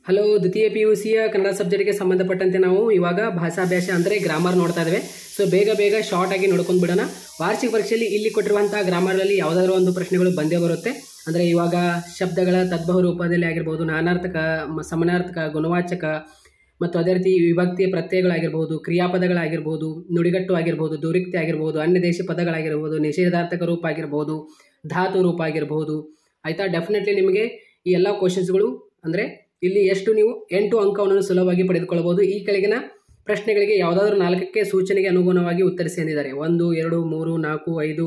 Hello, ದ್ವಿತೀಯ PUCಯ ಕನ್ನಡ ಸಬ್ಜೆಕ್ಟ್ಗೆ ಸಂಬಂಧಪಟ್ಟಂತೆ ನಾವು ಇವಾಗ ಭಾಷಾಭ್ಯಾಸ ಅಂದರೆ ಗ್ರಾಮರ್ ನೋಡ್ತಾ ಇದ್ದೇವೆ. ಸೊ ಬೇಗ ಶಾರ್ಟ್ ಆಗಿ ನೋಡ್ಕೊಂಡು ಬಿಡೋಣ. ವಾರ್ಷಿಕ ಪರೀಕ್ಷೆಯಲ್ಲಿ ಇಲ್ಲಿ ಕೊಟ್ಟಿರುವಂತಹ ಗ್ರಾಮರಲ್ಲಿ ಯಾವುದಾದ್ರೂ ಒಂದು ಪ್ರಶ್ನೆಗಳು ಬಂದೇ ಬರುತ್ತೆ. ಅಂದರೆ ಇವಾಗ ಶಬ್ದಗಳ ತದ್ಭವ ರೂಪದಲ್ಲಿ ಆಗಿರ್ಬೋದು, ನಾನಾರ್ಥಕ, ಸಮನಾರ್ಥಕ, ಗುಣವಾಚಕ ಮತ್ತು ಅದೇ ರೀತಿ ವಿಭಕ್ತಿಯ ಪ್ರತ್ಯಯಗಳಾಗಿರ್ಬೋದು, ಕ್ರಿಯಾಪದಗಳಾಗಿರ್ಬೋದು, ನುಡಿಗಟ್ಟು ಆಗಿರ್ಬೋದು, ದುರಿಕ್ತಿ ಆಗಿರ್ಬೋದು, ಅನ್ಯದೇಶ ಪದಗಳಾಗಿರ್ಬೋದು, ನಿಷೇಧಾರ್ಥಕ ರೂಪ ಆಗಿರ್ಬೋದು, ಧಾತು ರೂಪ ಆಗಿರ್ಬೋದು. ಆಯಿತಾ, ಡೆಫಿನೆಟ್ಲಿ ನಿಮಗೆ ಈ ಎಲ್ಲ ಕ್ವಶನ್ಸ್ಗಳು ಅಂದರೆ ಇಲ್ಲಿ ಎಷ್ಟು ನೀವು 8 ಅಂಕವನ್ನು ಸುಲಭವಾಗಿ ಪಡೆದುಕೊಳ್ಳಬಹುದು. ಈ ಕೆಳಗಿನ ಪ್ರಶ್ನೆಗಳಿಗೆ ಯಾವುದಾದ್ರೂ 4ಕ್ಕೆ ಸೂಚನೆಗೆ ಅನುಗುಣವಾಗಿ ಉತ್ತರಿಸಿ ಎಂದಿದ್ದಾರೆ. 1, 2, 3, 4, 5,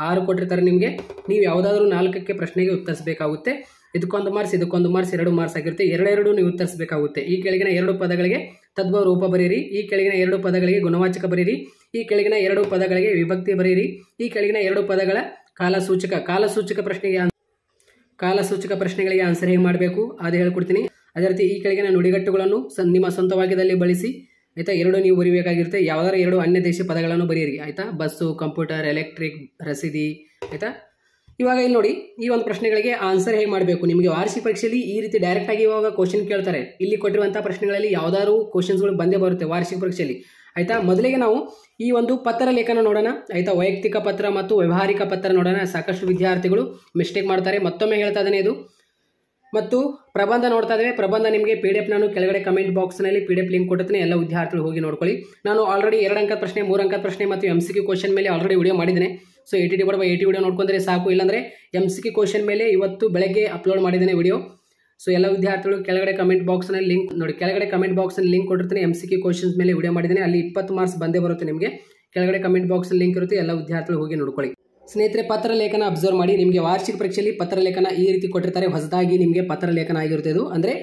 6 ಕೊಟ್ಟಿರ್ತಾರೆ ನಿಮಗೆ. ನೀವು ಯಾವುದಾದ್ರೂ 4ಕ್ಕೆ ಪ್ರಶ್ನೆಗೆ ಉತ್ತರಿಸಬೇಕಾಗುತ್ತೆ. ಇದಕ್ಕೊಂದು ಮಾರ್ಕ್ಸ್, ಇದಕ್ಕೊಂದು ಮಾರ್ಕ್ಸ್, 2 ಮಾರ್ಕ್ಸ್ ಆಗಿರುತ್ತೆ. ಎರಡೆರಡು ನೀವು ಉತ್ತರಿಸಬೇಕಾಗುತ್ತೆ. ಈ ಕೆಳಗಿನ 2 ಪದಗಳಿಗೆ ತದ್ಭವ ರೂಪ ಬರೆಯಿರಿ. ಈ ಕೆಳಗಿನ 2 ಪದಗಳಿಗೆ ಗುಣವಾಚಕ ಬರೆಯಿರಿ. ಈ ಕೆಳಗಿನ 2 ಪದಗಳಿಗೆ ವಿಭಕ್ತಿ ಬರೆಯಿರಿ. ಈ ಕೆಳಗಿನ 2 ಪದಗಳ ಕಾಲಸೂಚಕ ಪ್ರಶ್ನೆಗಳಿಗೆ ಆನ್ಸರ್ ಹೇಗೆ ಮಾಡಬೇಕು ಅದು ಹೇಳ್ಕೊಡ್ತೀನಿ. ಅದೇ ರೀತಿ ಈ ಕೆಳಗಿನ ನುಡಿಗಟ್ಟುಗಳನ್ನು ನಿಮ್ಮ ಸ್ವಂತ ವಾಕ್ಯದಲ್ಲಿ ಬಳಸಿ. ಆಯಿತಾ, 2 ನೀವು ಬರೀಬೇಕಾಗಿರುತ್ತೆ. ಯಾವುದಾದ್ರು 2 ಅನ್ಯ ದೇಶ ಪದಗಳನ್ನು ಬರೆಯಿರಿ. ಆಯಿತಾ, ಬಸ್ಸು, ಕಂಪ್ಯೂಟರ್, ಎಲೆಕ್ಟ್ರಿಕ್, ರಸೀದಿ. ಆಯಿತಾ, ಇವಾಗ ಇಲ್ಲಿ ನೋಡಿ, ಈ ಒಂದು ಪ್ರಶ್ನೆಗಳಿಗೆ ಆನ್ಸರ್ ಹೇಗೆ ಮಾಡಬೇಕು. ನಿಮಗೆ ವಾರ್ಷಿಕ ಪರೀಕ್ಷೆಯಲ್ಲಿ ಈ ರೀತಿ ಡೈರೆಕ್ಟ್ ಆಗಿ ಇವಾಗ ಕ್ವಶನ್ ಕೇಳ್ತಾರೆ. ಇಲ್ಲಿ ಕೊಟ್ಟಿರುವಂತಹ ಪ್ರಶ್ನೆಗಳಲ್ಲಿ ಯಾವುದಾದ್ರು ಕ್ವಶನ್ಸ್ಗಳು ಬಂದೇ ಬರುತ್ತೆ ವಾರ್ಷಿಕ ಪರೀಕ್ಷೆಯಲ್ಲಿ. ಆಯಿತಾ, ಮೊದಲಿಗೆ ನಾವು ಈ ಒಂದು ಪತ್ರ ಲೇಖನ ನೋಡೋಣ. ಆಯಿತಾ, ವೈಯಕ್ತಿಕ ಪತ್ರ ಮತ್ತು ವ್ಯವಹಾರಿಕ ಪತ್ರ ನೋಡೋಣ. ಸಾಕಷ್ಟು ವಿದ್ಯಾರ್ಥಿಗಳು ಮಿಸ್ಟೇಕ್ ಮಾಡ್ತಾರೆ. ಮತ್ತೊಮ್ಮೆ ಹೇಳ್ತಾ ಇದ್ದೇನೆ ಇದು. ಮತ್ತು ಪ್ರಬಂಧ ನೋಡ್ತಾ ಇದ್ದೇವೆ. ಪ್ರಬಂಧ ನಿಮಗೆ PDF ನಾನು ಕೆಳಗಡೆ ಕಮೆಂಟ್ ಬಾಕ್ಸ್ನಲ್ಲಿ PDF ಲಿಂಕ್ ಕೊಟ್ಟಿರ್ತೀನಿ. ಎಲ್ಲ ವಿದ್ಯಾರ್ಥಿಗಳು ಹೋಗಿ ನೋಡ್ಕೊಳ್ಳಿ. ನಾನು ಆಲ್ರೆಡಿ 2 ಅಂಕದ ಪ್ರಶ್ನೆ, 3 ಅಂಕದ ಪ್ರಶ್ನೆ ಮತ್ತು MCQ ಕ್ವಶನ್ ಮೇಲೆ ಆಲ್ರೆಡಿ ವಿಡಿಯೋ ಮಾಡಿದ್ದೇನೆ. ಸೊ 80/80 ವಿಡಿಯೋ ನೋಡ್ಕೊಂಡ್ರೆ ಸಾಕು. ಇಲ್ಲಾಂದರೆ MCQ ಕ್ವಶನ್ ಮೇಲೆ ಇವತ್ತು ಬೆಳಗ್ಗೆ ಅಪ್ಲೋಡ್ ಮಾಡಿದ್ದೇನೆ ವಿಡಿಯೋ. ಸೊ ಎಲ್ಲ ವಿದ್ಯಾರ್ಥಿಗಳು ಕೆಳಗಡೆ ಕಮೆಂಟ್ ಬಾಕ್ಸ್ನಲ್ಲಿ ಲಿಂಕ್ ನೋಡಿ, ಕೆಳಗಡೆ ಕಮೆಂಟ್ ಬಾಕ್ಸ್ನಲ್ಲಿ ಲಿಂಕ್ ಕೊಟ್ಟಿರ್ತೀನಿ. MCQ ಕ್ವಶನ್ಸ್ ಮೇಲೆ ವಿಡಿಯೋ ಮಾಡಿದ್ದೇನೆ. ಅಲ್ಲಿ 20 ಮಾರ್ಕ್ಸ್ ಬಂದೇ ಬರುತ್ತೆ ನಿಮಗೆ. ಕೆಳಗಡೆ ಕಮೆಂಟ್ ಬಾಕ್ಸ್ ಲಿಂಕ್ ಇರುತ್ತೆ. ಎಲ್ಲ ವಿದ್ಯಾರ್ಥಿಗಳು ಹೋಗಿ ನೋಡ್ಕೊಳ್ಳಿ. ಸ್ನೇಹಿತರೆ, ಪತ್ರ ಲೇಖನ ಅಬ್ಸರ್ವ್ ಮಾಡಿ. ನಿಮಗೆ ವಾರ್ಷಿಕ ಪರೀಕ್ಷೆಯಲ್ಲಿ ಪತ್ರ ಲೇಖನ ಈ ರೀತಿ ಕೊಟ್ಟಿರ್ತಾರೆ. ಹೊಸದಾಗಿ ನಿಮಗೆ ಪತ್ರ ಲೇಖನ ಆಗಿರುತ್ತೆ. ಇದು ಅಂದರೆ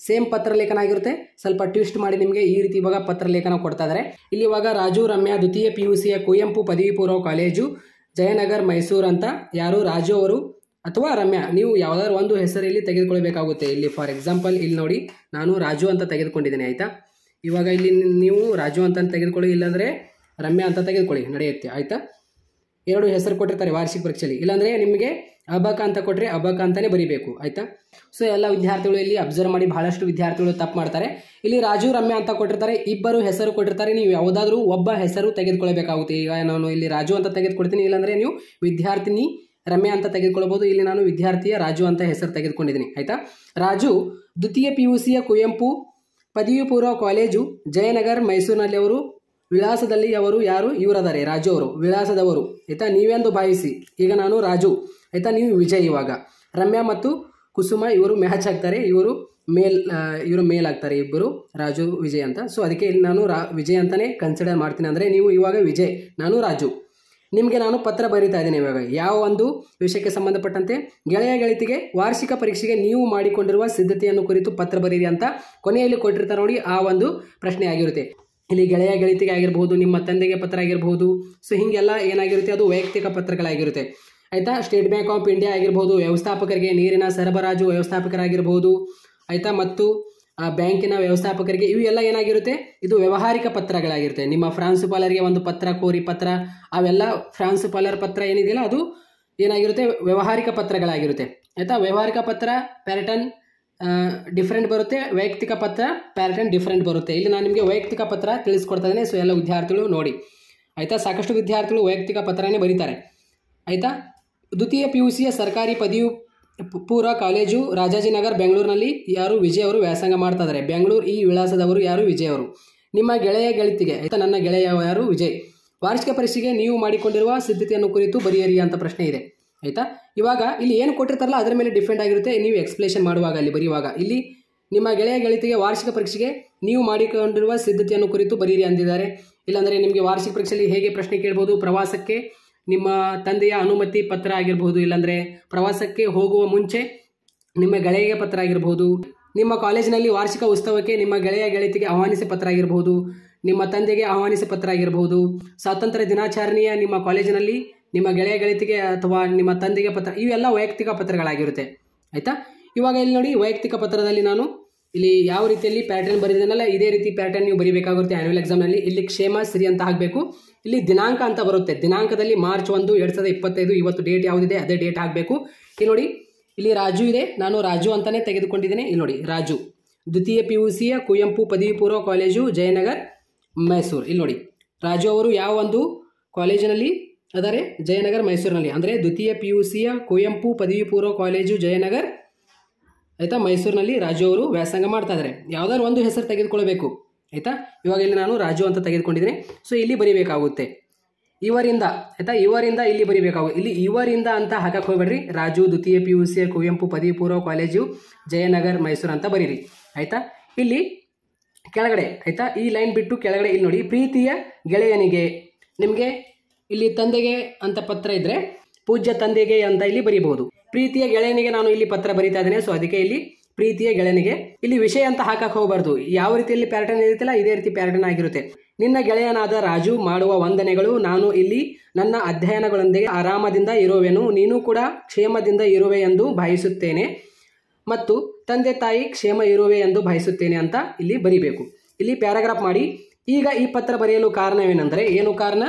ಸೇಮ್ ಪತ್ರ ಲೇಖನ ಆಗಿರುತ್ತೆ. ಸ್ವಲ್ಪ ಟ್ವಿಸ್ಟ್ ಮಾಡಿ ನಿಮಗೆ ಈ ರೀತಿ ಇವಾಗ ಪತ್ರ ಲೇಖನ ಕೊಡ್ತಾ ಇದ್ದಾರೆ. ಇಲ್ಲಿ ಇವಾಗ ರಾಜು, ರಮ್ಯಾ, ದ್ವಿತೀಯ PUCಯ ಕುವೆಂಪು ಪದವಿ ಪೂರ್ವ ಕಾಲೇಜು, ಜಯನಗರ್, ಮೈಸೂರು ಅಂತ ಯಾರು ರಾಜು ಅವರು ಅಥವಾ ರಮ್ಯಾ, ನೀವು ಯಾವುದಾದ್ರು ಒಂದು ಹೆಸರಲ್ಲಿ ತೆಗೆದುಕೊಳ್ಬೇಕಾಗುತ್ತೆ. ಇಲ್ಲಿ ಫಾರ್ ಎಕ್ಸಾಂಪಲ್ ಇಲ್ಲಿ ನೋಡಿ, ನಾನು ರಾಜು ಅಂತ ತೆಗೆದುಕೊಂಡಿದ್ದೇನೆ. ಆಯಿತಾ, ಇವಾಗ ಇಲ್ಲಿ ನೀವು ರಾಜು ಅಂತ ತೆಗೆದುಕೊಳ್ಳಿ, ಇಲ್ಲಾಂದರೆ ರಮ್ಯಾ ಅಂತ ತೆಗೆದುಕೊಳ್ಳಿ, ನಡೆಯುತ್ತೆ. ಆಯಿತಾ, 2 ಹೆಸರು ಕೊಟ್ಟಿರ್ತಾರೆ ವಾರ್ಷಿಕ ಪರೀಕ್ಷೆಯಲ್ಲಿ. ಇಲ್ಲಾಂದರೆ ನಿಮಗೆ ಅಬಕ ಅಂತ ಕೊಟ್ಟರೆ ಅಬಕ ಅಂತಲೇ ಬರೀಬೇಕು. ಆಯಿತಾ, ಸೊ ಎಲ್ಲ ವಿದ್ಯಾರ್ಥಿಗಳು ಇಲ್ಲಿ ಅಬ್ಸರ್ವ್ ಮಾಡಿ. ಬಹಳಷ್ಟು ವಿದ್ಯಾರ್ಥಿಗಳು ತಪ್ಪು ಮಾಡ್ತಾರೆ. ಇಲ್ಲಿ ರಾಜು, ರಮ್ಯಾ ಅಂತ ಕೊಟ್ಟಿರ್ತಾರೆ. 2 ಹೆಸರು ಕೊಟ್ಟಿರ್ತಾರೆ. ನೀವು ಯಾವುದಾದ್ರೂ ಒಬ್ಬ ಹೆಸರು ತೆಗೆದುಕೊಳ್ಬೇಕಾಗುತ್ತೆ. ಈಗ ನಾನು ಇಲ್ಲಿ ರಾಜು ಅಂತ ತೆಗೆದುಕೊಳ್ತೀನಿ. ಇಲ್ಲಾಂದರೆ ನೀವು ವಿದ್ಯಾರ್ಥಿನಿ ರಮ್ಯಾ ಅಂತ ತೆಗೆದುಕೊಳ್ಬೋದು. ಇಲ್ಲಿ ನಾನು ವಿದ್ಯಾರ್ಥಿಯ ರಾಜು ಅಂತ ಹೆಸರು ತೆಗೆದುಕೊಂಡಿದ್ದೀನಿ. ಆಯಿತಾ, ರಾಜು ದ್ವಿತೀಯ PUCಯ ಕುವೆಂಪು ಪದವಿ ಪೂರ್ವ ಕಾಲೇಜು, ಜಯನಗರ್, ಮೈಸೂರಿನಲ್ಲಿ ಅವರು. ವಿಳಾಸದಲ್ಲಿ ಅವರು ಯಾರು? ಇವರದಾರೆ, ರಾಜು ಅವರು ವಿಳಾಸದವರು. ಆಯಿತಾ, ನೀವೆಂದು ಭಾವಿಸಿ. ಈಗ ನಾನು ರಾಜು. ಆಯಿತಾ, ನೀವು ವಿಜಯ್. ಇವಾಗ ರಮ್ಯಾ ಮತ್ತು ಕುಸುಮ ಇವರು ಮ್ಯಾಚ್ ಆಗ್ತಾರೆ. ಇವರು ಮೇಲ್ ಆಗ್ತಾರೆ. ಇಬ್ಬರು ರಾಜು ವಿಜಯ್ ಅಂತ. ಸೊ ಅದಕ್ಕೆ ಇಲ್ಲಿ ನಾನು ವಿಜಯ್ ಅಂತಲೇ ಕನ್ಸಿಡರ್ ಮಾಡ್ತೀನಿ. ಅಂದರೆ ನೀವು ಇವಾಗ ವಿಜಯ್, ನಾನು ರಾಜು. ನಿಮಗೆ ನಾನು ಪತ್ರ ಬರೀತಾ ಇದ್ದೀನಿ. ಇವಾಗ ಯಾವ ಒಂದು ವಿಷಯಕ್ಕೆ ಸಂಬಂಧಪಟ್ಟಂತೆ ಗೆಳೆಯ ಗೆಳತಿಗೆ ವಾರ್ಷಿಕ ಪರೀಕ್ಷೆಗೆ ನೀವು ಮಾಡಿಕೊಂಡಿರುವ ಸಿದ್ಧತೆಯನ್ನು ಕುರಿತು ಪತ್ರ ಬರೀರಿ ಅಂತ ಕೊನೆಯಲ್ಲಿ ಕೊಟ್ಟಿರ್ತಾರೆ ನೋಡಿ. ಆ ಒಂದು ಪ್ರಶ್ನೆ ಆಗಿರುತ್ತೆ. ಇಲ್ಲಿ ಗೆಳೆಯ ಗೆಳತಿಗೆ ಆಗಿರ್ಬೋದು, ನಿಮ್ಮ ತಂದೆಗೆ ಪತ್ರ ಆಗಿರ್ಬೋದು. ಸೊ ಹೀಗೆಲ್ಲ ಏನಾಗಿರುತ್ತೆ, ಅದು ವೈಯಕ್ತಿಕ ಪತ್ರಗಳಾಗಿರುತ್ತೆ. ಆಯಿತಾ, ಸ್ಟೇಟ್ ಬ್ಯಾಂಕ್ ಆಫ್ ಇಂಡಿಯಾ ಆಗಿರ್ಬೋದು, ವ್ಯವಸ್ಥಾಪಕರಿಗೆ, ನೀರಿನ ಸರಬರಾಜು ವ್ಯವಸ್ಥಾಪಕರಾಗಿರ್ಬೋದು. ಆಯಿತಾ, ಮತ್ತು ಬ್ಯಾಂಕಿನ ವ್ಯವಸ್ಥಾಪಕರಿಗೆ, ಇವು ಎಲ್ಲ ಏನಾಗಿರುತ್ತೆ, ಇದು ವ್ಯಾವಹಾರಿಕ ಪತ್ರಗಳಾಗಿರುತ್ತೆ. ನಿಮ್ಮ ಪ್ರಾಂಶುಪಾಲರಿಗೆ ಒಂದು ಪತ್ರ, ಕೋರಿ ಪತ್ರ, ಅವೆಲ್ಲ ಪ್ರಾಂಶುಪಾಲರ ಪತ್ರ ಏನಿದೆಯಲ್ಲ ಅದು ಏನಾಗಿರುತ್ತೆ, ವ್ಯಾವಹಾರಿಕ ಪತ್ರಗಳಾಗಿರುತ್ತೆ. ಆಯಿತಾ, ವ್ಯಾವಹಾರಿಕ ಪತ್ರ ಪ್ಯಾಟರ್ನ್ ಡಿಫ್ರೆಂಟ್ ಬರುತ್ತೆ, ವೈಯಕ್ತಿಕ ಪತ್ರ ಪ್ಯಾಟರ್ನ್ ಡಿಫ್ರೆಂಟ್ ಬರುತ್ತೆ. ಇಲ್ಲಿ ನಾನು ನಿಮಗೆ ವೈಯಕ್ತಿಕ ಪತ್ರ ತಿಳಿಸ್ಕೊಡ್ತಾ ಇದ್ದೇನೆ. ಸೊ ಎಲ್ಲ ವಿದ್ಯಾರ್ಥಿಗಳು ನೋಡಿ. ಆಯಿತಾ, ಸಾಕಷ್ಟು ವಿದ್ಯಾರ್ಥಿಗಳು ವೈಯಕ್ತಿಕ ಪತ್ರನೇ ಬರೀತಾರೆ. ಆಯಿತಾ, ದ್ವಿತೀಯ PUCಯ ಸರ್ಕಾರಿ ಪದವಿ ಪೂರ್ವ ಕಾಲೇಜು, ರಾಜಾಜಿನಗರ್, ಬೆಂಗಳೂರಿನಲ್ಲಿ ಯಾರು? ವಿಜಯ್ ಅವರು ವ್ಯಾಸಂಗ ಮಾಡ್ತಾ ಇದ್ದಾರೆ. ಬೆಂಗಳೂರು, ಈ ವಿಳಾಸದವರು ಯಾರು? ವಿಜಯ್ ಅವರು. ನಿಮ್ಮ ಗೆಳೆಯ ಗೆಳತಿಗೆ, ಆಯಿತಾ, ನನ್ನ ಗೆಳೆಯ ಯಾರು? ವಿಜಯ್. ವಾರ್ಷಿಕ ಪರೀಕ್ಷೆಗೆ ನೀವು ಮಾಡಿಕೊಂಡಿರುವ ಸಿದ್ಧತೆಯನ್ನು ಕುರಿತು ಬರೆಯಿರಿ ಅಂತ ಪ್ರಶ್ನೆ ಇದೆ. ಆಯಿತಾ, ಇವಾಗ ಇಲ್ಲಿ ಏನು ಕೊಟ್ಟಿರ್ತಾರಲ್ಲ ಅದರ ಮೇಲೆ ಡಿಫೆಂಡ್ ಆಗಿರುತ್ತೆ. ನೀವು ಎಕ್ಸ್ಪ್ಲೇಷನ್ ಮಾಡುವಾಗ, ಅಲ್ಲಿ ಬರೆಯುವಾಗ, ಇಲ್ಲಿ ನಿಮ್ಮ ಗೆಳೆಯ ಗೆಳತಿಗೆ ವಾರ್ಷಿಕ ಪರೀಕ್ಷೆಗೆ ನೀವು ಮಾಡಿಕೊಂಡಿರುವ ಸಿದ್ಧತೆಯನ್ನು ಕುರಿತು ಬರೀರಿ ಅಂದಿದ್ದಾರೆ. ಇಲ್ಲಾಂದರೆ ನಿಮಗೆ ವಾರ್ಷಿಕ ಪರೀಕ್ಷೆಯಲ್ಲಿ ಹೇಗೆ ಪ್ರಶ್ನೆ ಕೇಳ್ಬೋದು, ಪ್ರವಾಸಕ್ಕೆ ನಿಮ್ಮ ತಂದೆಯ ಅನುಮತಿ ಪತ್ರ ಆಗಿರ್ಬೋದು, ಇಲ್ಲಾಂದರೆ ಪ್ರವಾಸಕ್ಕೆ ಹೋಗುವ ಮುಂಚೆ ನಿಮ್ಮ ಗೆಳೆಯ ಪತ್ರ ಆಗಿರ್ಬೋದು, ನಿಮ್ಮ ಕಾಲೇಜಿನಲ್ಲಿ ವಾರ್ಷಿಕ ಉತ್ಸವಕ್ಕೆ ನಿಮ್ಮ ಗೆಳೆಯ ಗೆಳತಿಗೆ ಆಹ್ವಾನಿಸಿ ಪತ್ರ ಆಗಿರ್ಬೋದು, ನಿಮ್ಮ ತಂದೆಗೆ ಆಹ್ವಾನಿಸಿ ಪತ್ರ ಆಗಿರ್ಬೋದು, ಸ್ವಾತಂತ್ರ್ಯ ದಿನಾಚರಣೆಯ ನಿಮ್ಮ ಕಾಲೇಜಿನಲ್ಲಿ ನಿಮ್ಮ ಗೆಳೆಯ ಗೆಳತಿಗೆ ಅಥವಾ ನಿಮ್ಮ ತಂದೆಗೆ ಪತ್ರ, ಇವೆಲ್ಲ ವೈಯಕ್ತಿಕ ಪತ್ರಗಳಾಗಿರುತ್ತೆ. ಆಯಿತಾ, ಇವಾಗ ಇಲ್ಲಿ ನೋಡಿ, ವೈಯಕ್ತಿಕ ಪತ್ರದಲ್ಲಿ ನಾನು ಇಲ್ಲಿ ಯಾವ ರೀತಿಯಲ್ಲಿ ಪ್ಯಾಟರ್ನ್ ಬರೆದಿದ್ದೀನಲ್ಲ ಇದೇ ರೀತಿ ಪ್ಯಾಟರ್ನ್ ನೀವು ಬರೀಬೇಕಾಗುತ್ತೆ ಆನ್ಯುವಲ್ ಎಕ್ಸಾಮ್ನಲ್ಲಿ. ಇಲ್ಲಿ ಕ್ಷೇಮಶ್ರೀ ಅಂತ ಹಾಕಬೇಕು. ಇಲ್ಲಿ ದಿನಾಂಕ ಅಂತ ಬರುತ್ತೆ. ದಿನಾಂಕದಲ್ಲಿ ಮಾರ್ಚ್ 1, 2025 ಇವತ್ತು ಡೇಟ್ ಯಾವುದಿದೆ ಅದೇ ಡೇಟ್ ಹಾಕಬೇಕು. ಇಲ್ಲಿ ನೋಡಿ, ಇಲ್ಲಿ ರಾಜು ಇದೆ, ನಾನು ರಾಜು ಅಂತಲೇ ತೆಗೆದುಕೊಂಡಿದ್ದೇನೆ. ಇಲ್ಲಿ ನೋಡಿ ರಾಜು. ದ್ವಿತೀಯ PUC ಕುವೆಂಪು ಪದವಿ ಪೂರ್ವ ಕಾಲೇಜು ಜಯನಗರ್ ಮೈಸೂರು. ಇಲ್ಲಿ ನೋಡಿ, ರಾಜು ಅವರು ಯಾವ ಒಂದು ಕಾಲೇಜಿನಲ್ಲಿ ಅದರೆ ಜಯನಗರ್ ಮೈಸೂರಿನಲ್ಲಿ, ಅಂದರೆ ದ್ವಿತೀಯ PUC ಕುವೆಂಪು ಪದವಿ ಪೂರ್ವ ಕಾಲೇಜು ಜಯನಗರ್ ಆಯಿತಾ ಮೈಸೂರಿನಲ್ಲಿ ರಾಜು ಅವರು ವ್ಯಾಸಂಗ ಮಾಡ್ತಾ ಇದ್ದಾರೆ. ಯಾವುದಾದ್ರು ಒಂದು ಹೆಸರು ತೆಗೆದುಕೊಳ್ಬೇಕು ಆಯಿತಾ. ಇವಾಗ ಇಲ್ಲಿ ನಾನು ರಾಜು ಅಂತ ತೆಗೆದುಕೊಂಡಿದ್ದೀನಿ. ಸೊ ಇಲ್ಲಿ ಬರೀಬೇಕಾಗುತ್ತೆ ಇವರಿಂದ ಆಯಿತಾ, ಇವರಿಂದ ಇಲ್ಲಿ ಬರೀಬೇಕಾಗುತ್ತೆ. ಇಲ್ಲಿ ಇವರಿಂದ ಅಂತ ಹಾಕಕ್ಕೆ ಹೋಗ್ಬೇಡ್ರಿ. ರಾಜು ದ್ವಿತೀಯ PUC ಕುವೆಂಪು ಪದವಿ ಪೂರ್ವ ಕಾಲೇಜು ಜಯನಗರ್ ಮೈಸೂರು ಅಂತ ಬರೀರಿ ಆಯಿತಾ. ಇಲ್ಲಿ ಕೆಳಗಡೆ ಆಯಿತಾ, ಈ ಲೈನ್ ಬಿಟ್ಟು ಕೆಳಗಡೆ ಇಲ್ಲಿ ನೋಡಿ, ಪ್ರೀತಿಯ ಗೆಳೆಯನಿಗೆ, ನಿಮಗೆ ಇಲ್ಲಿ ತಂದೆಗೆ ಅಂತ ಪತ್ರ ಇದ್ದರೆ ಪೂಜ್ಯ ತಂದೆಗೆ ಅಂತ ಇಲ್ಲಿ ಬರೀಬಹುದು. ಪ್ರೀತಿಯ ಗೆಳೆಯನಿಗೆ ನಾನು ಇಲ್ಲಿ ಪತ್ರ ಬರೀತಾ ಇದ್ದೇನೆ. ಸೊ ಅದಕ್ಕೆ ಇಲ್ಲಿ ಪ್ರೀತಿಯ ಗೆಳೆಯನಿಗೆ, ಇಲ್ಲಿ ವಿಷಯ ಅಂತ ಹಾಕಕ್ಕೆ ಹೋಗಬಾರ್ದು. ಯಾವ ರೀತಿಯಲ್ಲಿ ಪ್ಯಾಟರ್ನ್ ಇರುತ್ತಲ್ಲ ಇದೇ ರೀತಿ ಪ್ಯಾಟರ್ನ್ ಆಗಿರುತ್ತೆ. ನಿನ್ನ ಗೆಳೆಯನಾದ ರಾಜು ಮಾಡುವ ವಂದನೆಗಳು. ನಾನು ಇಲ್ಲಿ ನನ್ನ ಅಧ್ಯಯನಗಳೊಂದಿಗೆ ಆರಾಮದಿಂದ ಇರುವೆನು. ನೀನು ಕೂಡ ಕ್ಷೇಮದಿಂದ ಇರುವೆ ಎಂದು ಭಾವಿಸುತ್ತೇನೆ ಮತ್ತು ತಂದೆ ತಾಯಿ ಕ್ಷೇಮ ಇರುವೆ ಎಂದು ಭಾವಿಸುತ್ತೇನೆ ಅಂತ ಇಲ್ಲಿ ಬರಿಬೇಕು. ಇಲ್ಲಿ ಪ್ಯಾರಾಗ್ರಾಫ್ ಮಾಡಿ. ಈಗ ಈ ಪತ್ರ ಬರೆಯಲು ಕಾರಣವೇನೆಂದರೆ, ಏನು ಕಾರಣ?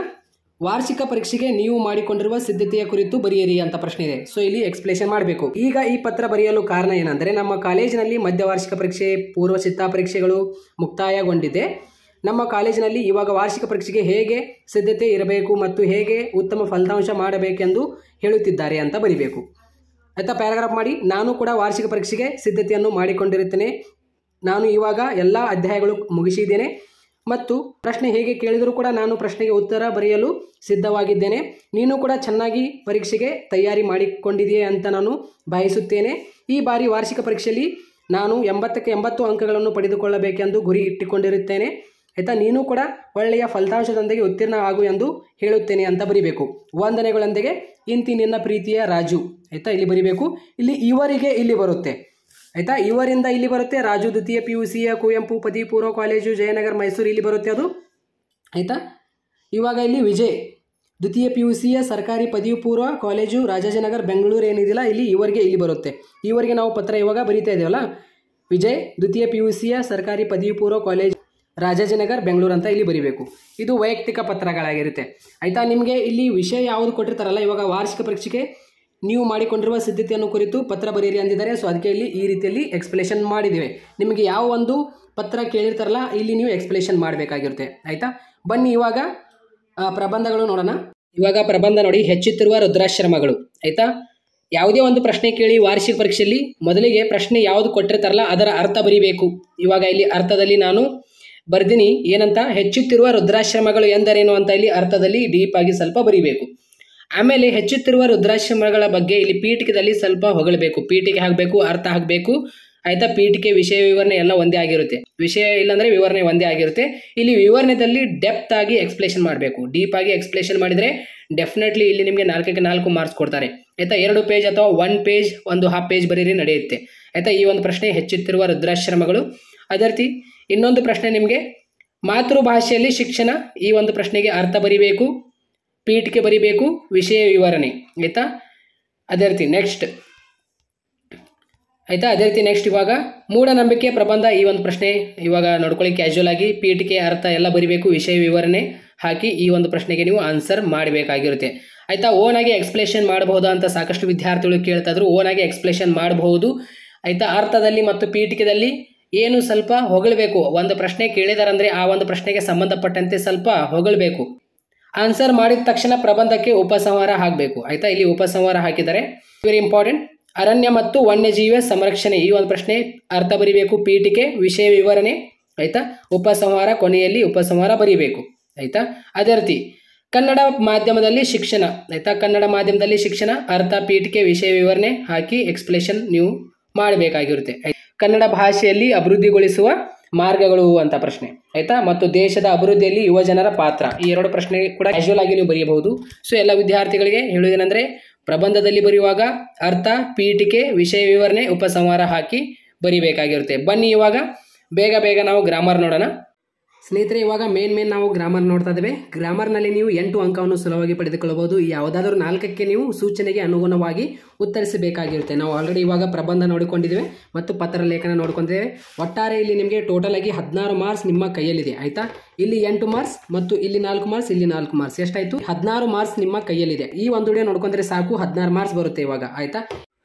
ವಾರ್ಷಿಕ ಪರೀಕ್ಷೆಗೆ ನೀವು ಮಾಡಿಕೊಂಡಿರುವ ಸಿದ್ಧತೆಯ ಕುರಿತು ಬರೆಯಿರಿ ಅಂತ ಪ್ರಶ್ನೆ ಇದೆ. ಸೊ ಇಲ್ಲಿ ಎಕ್ಸ್ಪ್ಲೇಷನ್ ಮಾಡಬೇಕು. ಈಗ ಈ ಪತ್ರ ಬರೆಯಲು ಕಾರಣ ಏನಂದರೆ, ನಮ್ಮ ಕಾಲೇಜಿನಲ್ಲಿ ಮಧ್ಯವಾರ್ಷಿಕ ಪರೀಕ್ಷೆ ಪೂರ್ವ ಸಿದ್ಧತಾ ಪರೀಕ್ಷೆಗಳು ಮುಕ್ತಾಯಗೊಂಡಿದೆ. ನಮ್ಮ ಕಾಲೇಜಿನಲ್ಲಿ ಇವಾಗ ವಾರ್ಷಿಕ ಪರೀಕ್ಷೆಗೆ ಹೇಗೆ ಸಿದ್ಧತೆ ಇರಬೇಕು ಮತ್ತು ಹೇಗೆ ಉತ್ತಮ ಫಲಿತಾಂಶ ಮಾಡಬೇಕೆಂದು ಹೇಳುತ್ತಿದ್ದಾರೆ ಅಂತ ಬರಿಬೇಕು ಆಯಿತಾ. ಪ್ಯಾರಾಗ್ರಾಫ್ ಮಾಡಿ. ನಾನು ಕೂಡ ವಾರ್ಷಿಕ ಪರೀಕ್ಷೆಗೆ ಸಿದ್ಧತೆಯನ್ನು ಮಾಡಿಕೊಂಡಿರುತ್ತೇನೆ. ನಾನು ಇವಾಗ ಎಲ್ಲ ಅಧ್ಯಾಯಗಳು ಮುಗಿಸಿದ್ದೇನೆ ಮತ್ತು ಪ್ರಶ್ನೆ ಹೇಗೆ ಕೇಳಿದರೂ ಕೂಡ ನಾನು ಪ್ರಶ್ನೆಗೆ ಉತ್ತರ ಬರೆಯಲು ಸಿದ್ಧವಾಗಿದ್ದೇನೆ. ನೀನು ಕೂಡ ಚೆನ್ನಾಗಿ ಪರೀಕ್ಷೆಗೆ ತಯಾರಿ ಮಾಡಿಕೊಂಡಿದೆಯೇ ಅಂತ ನಾನು ಭಾವಿಸುತ್ತೇನೆ. ಈ ಬಾರಿ ವಾರ್ಷಿಕ ಪರೀಕ್ಷೆಯಲ್ಲಿ ನಾನು 80ಕ್ಕೆ 80 ಅಂಕಗಳನ್ನು ಪಡೆದುಕೊಳ್ಳಬೇಕೆಂದು ಗುರಿ ಇಟ್ಟುಕೊಂಡಿರುತ್ತೇನೆ ಆಯಿತಾ. ನೀನು ಕೂಡ ಒಳ್ಳೆಯ ಫಲಿತಾಂಶದೊಂದಿಗೆ ಉತ್ತೀರ್ಣ ಆಗು ಎಂದು ಹೇಳುತ್ತೇನೆ ಅಂತ ಬರಿಬೇಕು. ವಂದನೆಗಳೊಂದಿಗೆ ಇಂತಿ ನಿನ್ನ ಪ್ರೀತಿಯ ರಾಜು ಆಯಿತಾ, ಇಲ್ಲಿ ಬರಿಬೇಕು. ಇಲ್ಲಿ ಇವರಿಗೆ ಇಲ್ಲಿ ಬರುತ್ತೆ ಆಯಿತಾ, ಇವರಿಂದ ಇಲ್ಲಿ ಬರುತ್ತೆ. ರಾಜು ದ್ವಿತೀಯ PUC ಕುವೆಂಪು ಪದವಿ ಪೂರ್ವ ಕಾಲೇಜು ಜಯನಗರ್ ಮೈಸೂರು ಇಲ್ಲಿ ಬರುತ್ತೆ ಅದು ಆಯಿತಾ. ಇವಾಗ ಇಲ್ಲಿ ವಿಜಯ್ ದ್ವಿತೀಯ PUC ಸರ್ಕಾರಿ ಪದವಿ ಪೂರ್ವ ಕಾಲೇಜು ರಾಜಾಜಿನಗರ್ ಬೆಂಗಳೂರು ಏನಿದೆಯಲ್ಲ, ಇಲ್ಲಿ ಇವರಿಗೆ ಇಲ್ಲಿ ಬರುತ್ತೆ. ಇವರಿಗೆ ನಾವು ಪತ್ರ ಇವಾಗ ಬರೀತಾ ಇದ್ದೇವಲ್ಲ, ವಿಜಯ್ ದ್ವಿತೀಯ PUC ಸರ್ಕಾರಿ ಪದವಿ ಪೂರ್ವ ಕಾಲೇಜು ರಾಜಾಜಿನಗರ್ ಬೆಂಗಳೂರು ಅಂತ ಇಲ್ಲಿ ಬರೀಬೇಕು. ಇದು ವೈಯಕ್ತಿಕ ಪತ್ರಗಳಾಗಿರುತ್ತೆ ಆಯಿತಾ. ನಿಮಗೆ ಇಲ್ಲಿ ವಿಷಯ ಯಾವುದು ಕೊಟ್ಟಿರ್ತಾರಲ್ಲ, ಇವಾಗ ವಾರ್ಷಿಕ ಪರೀಕ್ಷೆಗೆ ನೀವು ಮಾಡಿಕೊಂಡಿರುವ ಸಿದ್ಧತೆಯನ್ನು ಕುರಿತು ಪತ್ರ ಬರೀರಿ ಅಂದಿದ್ದಾರೆ. ಸೊ ಅದಕ್ಕೆ ಇಲ್ಲಿ ಈ ರೀತಿಯಲ್ಲಿ ಎಕ್ಸ್ಪ್ಲೇಷನ್ ಮಾಡಿದ್ದೇವೆ. ನಿಮಗೆ ಯಾವ ಒಂದು ಪತ್ರ ಕೇಳಿರ್ತಾರಲ್ಲ ಇಲ್ಲಿ ನೀವು ಎಕ್ಸ್ಪ್ಲೇಷನ್ ಮಾಡಬೇಕಾಗಿರುತ್ತೆ ಆಯಿತಾ. ಬನ್ನಿ ಇವಾಗ ಪ್ರಬಂಧಗಳು ನೋಡೋಣ. ಇವಾಗ ಪ್ರಬಂಧ ನೋಡಿ, ಹೆಚ್ಚುತ್ತಿರುವ ರುದ್ರಾಶ್ರಮಗಳು ಆಯಿತಾ. ಯಾವುದೇ ಒಂದು ಪ್ರಶ್ನೆ ಕೇಳಿ ವಾರ್ಷಿಕ ಪರೀಕ್ಷೆಯಲ್ಲಿ ಮೊದಲಿಗೆ ಪ್ರಶ್ನೆ ಯಾವುದು ಕೊಟ್ಟಿರ್ತಾರಲ್ಲ ಅದರ ಅರ್ಥ ಬರೀಬೇಕು. ಇವಾಗ ಇಲ್ಲಿ ಅರ್ಥದಲ್ಲಿ ನಾನು ಬರ್ದಿನಿ ಏನಂತ, ಹೆಚ್ಚುತ್ತಿರುವ ರುದ್ರಾಶ್ರಮಗಳು ಎಂದರೇನು ಅಂತ ಇಲ್ಲಿ ಅರ್ಥದಲ್ಲಿ ಡೀಪ್ ಆಗಿ ಸ್ವಲ್ಪ ಬರೀಬೇಕು. ಆಮೇಲೆ ಹೆಚ್ಚುತ್ತಿರುವ ರುದ್ರಾಶ್ರಮಗಳ ಬಗ್ಗೆ ಇಲ್ಲಿ ಪೀಠಿಕೆದಲ್ಲಿ ಸ್ವಲ್ಪ ಹೊಗಳಬೇಕು. ಪೀಠಿಕೆ ಹಾಕಬೇಕು, ಅರ್ಥ ಹಾಕಬೇಕು ಆಯಿತಾ. ಪೀಠಿಕೆ ವಿಷಯ ವಿವರಣೆ ಎಲ್ಲ ಒಂದೇ ಆಗಿರುತ್ತೆ. ವಿಷಯ ಇಲ್ಲಾಂದರೆ ವಿವರಣೆ ಒಂದೇ ಆಗಿರುತ್ತೆ. ಇಲ್ಲಿ ವಿವರಣೆಯಲ್ಲಿ ಡೆಪ್ತ್ ಆಗಿ ಎಕ್ಸ್ಪ್ಲೇಷನ್ ಮಾಡಬೇಕು. ಡೀಪ್ ಆಗಿ ಎಕ್ಸ್ಪ್ಲೇಷನ್ ಮಾಡಿದರೆ ಡೆಫಿನೆಟ್ಲಿ ಇಲ್ಲಿ ನಿಮಗೆ 4ಕ್ಕೆ 4 ಮಾರ್ಕ್ಸ್ ಕೊಡ್ತಾರೆ ಆಯಿತಾ. 2 ಪೇಜ್ ಅಥವಾ 1 ಪೇಜ್ ಒಂದು ಹಾಫ್ ಪೇಜ್ ಬರೀರಿ ನಡೆಯುತ್ತೆ ಆಯಿತಾ. ಈ ಒಂದು ಪ್ರಶ್ನೆ ಹೆಚ್ಚುತ್ತಿರುವ ರುದ್ರಾಶ್ರಮಗಳು. ಅದೇ ರೀತಿ ಇನ್ನೊಂದು ಪ್ರಶ್ನೆ ನಿಮಗೆ ಮಾತೃಭಾಷೆಯಲ್ಲಿ ಶಿಕ್ಷಣ. ಈ ಒಂದು ಪ್ರಶ್ನೆಗೆ ಅರ್ಥ ಬರಿಬೇಕು, ಪೀಠಿಕೆ ಬರಿಬೇಕು, ವಿಷಯ ವಿವರಣೆ ಆಯಿತಾ. ಅದೇ ರೀತಿ ನೆಕ್ಸ್ಟ್ ಆಯಿತಾ. ಅದೇ ರೀತಿ ನೆಕ್ಸ್ಟ್ ಇವಾಗ ಮೂಢನಂಬಿಕೆ ಪ್ರಬಂಧ. ಈ ಒಂದು ಪ್ರಶ್ನೆ ಇವಾಗ ನೋಡ್ಕೊಳ್ಳಿ ಕ್ಯಾಶುವಲ್ ಆಗಿ. ಪೀಠಿಕೆ ಅರ್ಥ ಎಲ್ಲ ಬರಿಬೇಕು, ವಿಷಯ ವಿವರಣೆ ಹಾಕಿ ಈ ಒಂದು ಪ್ರಶ್ನೆಗೆ ನೀವು ಆನ್ಸರ್ ಮಾಡಬೇಕಾಗಿರುತ್ತೆ ಆಯಿತಾ. ಓನಾಗಿ ಎಕ್ಸ್ಪ್ಲೇಷನ್ ಮಾಡಬಹುದು ಅಂತ ಸಾಕಷ್ಟು ವಿದ್ಯಾರ್ಥಿಗಳು ಕೇಳ್ತಾ ಇದ್ರು. ಓನಾಗಿ ಎಕ್ಸ್ಪ್ಲೇಷನ್ ಮಾಡಬಹುದು ಆಯಿತಾ. ಅರ್ಥದಲ್ಲಿ ಮತ್ತು ಪೀಠಿಕೆದಲ್ಲಿ ಏನು ಸ್ವಲ್ಪ ಹೊಗಳಬೇಕು. ಒಂದು ಪ್ರಶ್ನೆ ಕೇಳಿದಾರಂದರೆ ಆ ಒಂದು ಪ್ರಶ್ನೆಗೆ ಸಂಬಂಧಪಟ್ಟಂತೆ ಸ್ವಲ್ಪ ಹೊಗಳಬೇಕು. ಆನ್ಸರ್ ಮಾಡಿದ ತಕ್ಷಣ ಪ್ರಬಂಧಕ್ಕೆ ಉಪಸಂಹಾರ ಹಾಕಬೇಕು ಆಯಿತಾ. ಇಲ್ಲಿ ಉಪಸಂಹಾರ ಹಾಕಿದ್ದಾರೆ, ವೆರಿ ಇಂಪಾರ್ಟೆಂಟ್. ಅರಣ್ಯ ಮತ್ತು ವನ್ಯಜೀವಿ ಸಂರಕ್ಷಣೆ. ಈ ಒಂದು ಪ್ರಶ್ನೆ ಅರ್ಥ ಬರಿಬೇಕು, ಪೀಠಿಕೆ, ವಿಷಯ ವಿವರಣೆ ಆಯಿತಾ. ಉಪಸಂಹಾರ ಕೊನೆಯಲ್ಲಿ ಉಪಸಂಹಾರ ಬರೀಬೇಕು ಆಯಿತಾ. ಅದೇ ರೀತಿ ಕನ್ನಡ ಮಾಧ್ಯಮದಲ್ಲಿ ಶಿಕ್ಷಣ ಆಯಿತಾ. ಕನ್ನಡ ಮಾಧ್ಯಮದಲ್ಲಿ ಶಿಕ್ಷಣ ಅರ್ಥ, ಪೀಠಿಕೆ, ವಿಷಯ ವಿವರಣೆ ಹಾಕಿ ಎಕ್ಸ್ಪ್ಲೇಷನ್ ನೀವು ಮಾಡಬೇಕಾಗಿರುತ್ತೆ. ಕನ್ನಡ ಭಾಷೆಯಲ್ಲಿ ಅಭಿವೃದ್ಧಿಗೊಳಿಸುವ ಮಾರ್ಗಗಳು ಅಂತ ಪ್ರಶ್ನೆ ಆಯಿತಾ. ಮತ್ತು ದೇಶದ ಅಭಿವೃದ್ಧಿಯಲ್ಲಿ ಯುವಜನರ ಪಾತ್ರ. ಈ 2 ಪ್ರಶ್ನೆ ಕೂಡ ಕ್ಯಾಶುವಲ್ ಆಗಿ ನೀವು ಬರೆಯಬಹುದು. ಸೊ ಎಲ್ಲ ವಿದ್ಯಾರ್ಥಿಗಳಿಗೆ ಹೇಳುವುದೇನೆಂದರೆ, ಪ್ರಬಂಧದಲ್ಲಿ ಬರೆಯುವಾಗ ಅರ್ಥ, ಪೀಠಿಕೆ, ವಿಷಯ ವಿವರಣೆ, ಉಪಸಂಹಾರ ಹಾಕಿ ಬರೀಬೇಕಾಗಿರುತ್ತೆ. ಬನ್ನಿ ಇವಾಗ ಬೇಗ ನಾವು ಗ್ರಾಮರ್ ನೋಡೋಣ. ಸ್ನೇಹಿತರೆ, ಇವಾಗ ಮೇನ್ ನಾವು ಗ್ರಾಮರ್ ನೋಡ್ತಾ ಇದ್ದೇವೆ. ಗ್ರಾಮರ್ನಲ್ಲಿ ನೀವು 8 ಅಂಕವನ್ನು ಸುಲಭವಾಗಿ ಪಡೆದುಕೊಳ್ಳಬಹುದು. ಯಾವುದಾದ್ರೂ 4ಕ್ಕೆ ನೀವು ಸೂಚನೆಗೆ ಅನುಗುಣವಾಗಿ ಉತ್ತರಿಸಬೇಕಾಗಿರುತ್ತೆ. ನಾವು ಆಲ್ರೆಡಿ ಇವಾಗ ಪ್ರಬಂಧ ನೋಡಿಕೊಂಡಿದ್ದೇವೆ ಮತ್ತು ಪತ್ರ ಲೇಖನ ನೋಡ್ಕೊಂಡಿದ್ದೇವೆ. ಒಟ್ಟಾರೆ ಇಲ್ಲಿ ನಿಮಗೆ ಟೋಟಲ್ ಆಗಿ 16 ಮಾರ್ಕ್ಸ್ ನಿಮ್ಮ ಕೈಯಲ್ಲಿದೆ ಆಯಿತಾ. ಇಲ್ಲಿ 8 ಮಾರ್ಕ್ಸ್ ಮತ್ತು ಇಲ್ಲಿ 4 ಮಾರ್ಕ್ಸ್, ಇಲ್ಲಿ 4 ಮಾರ್ಕ್ಸ್, ಎಷ್ಟಾಯಿತು? 16 ಮಾರ್ಕ್ಸ್ ನಿಮ್ಮ ಕೈಯಲ್ಲಿದೆ. ಈ ಒಂದು ವಿಡಿಯೋ ನೋಡ್ಕೊಂಡ್ರೆ ಸಾಕು, 16 ಮಾರ್ಕ್ಸ್ ಬರುತ್ತೆ ಇವಾಗ ಆಯಿತಾ.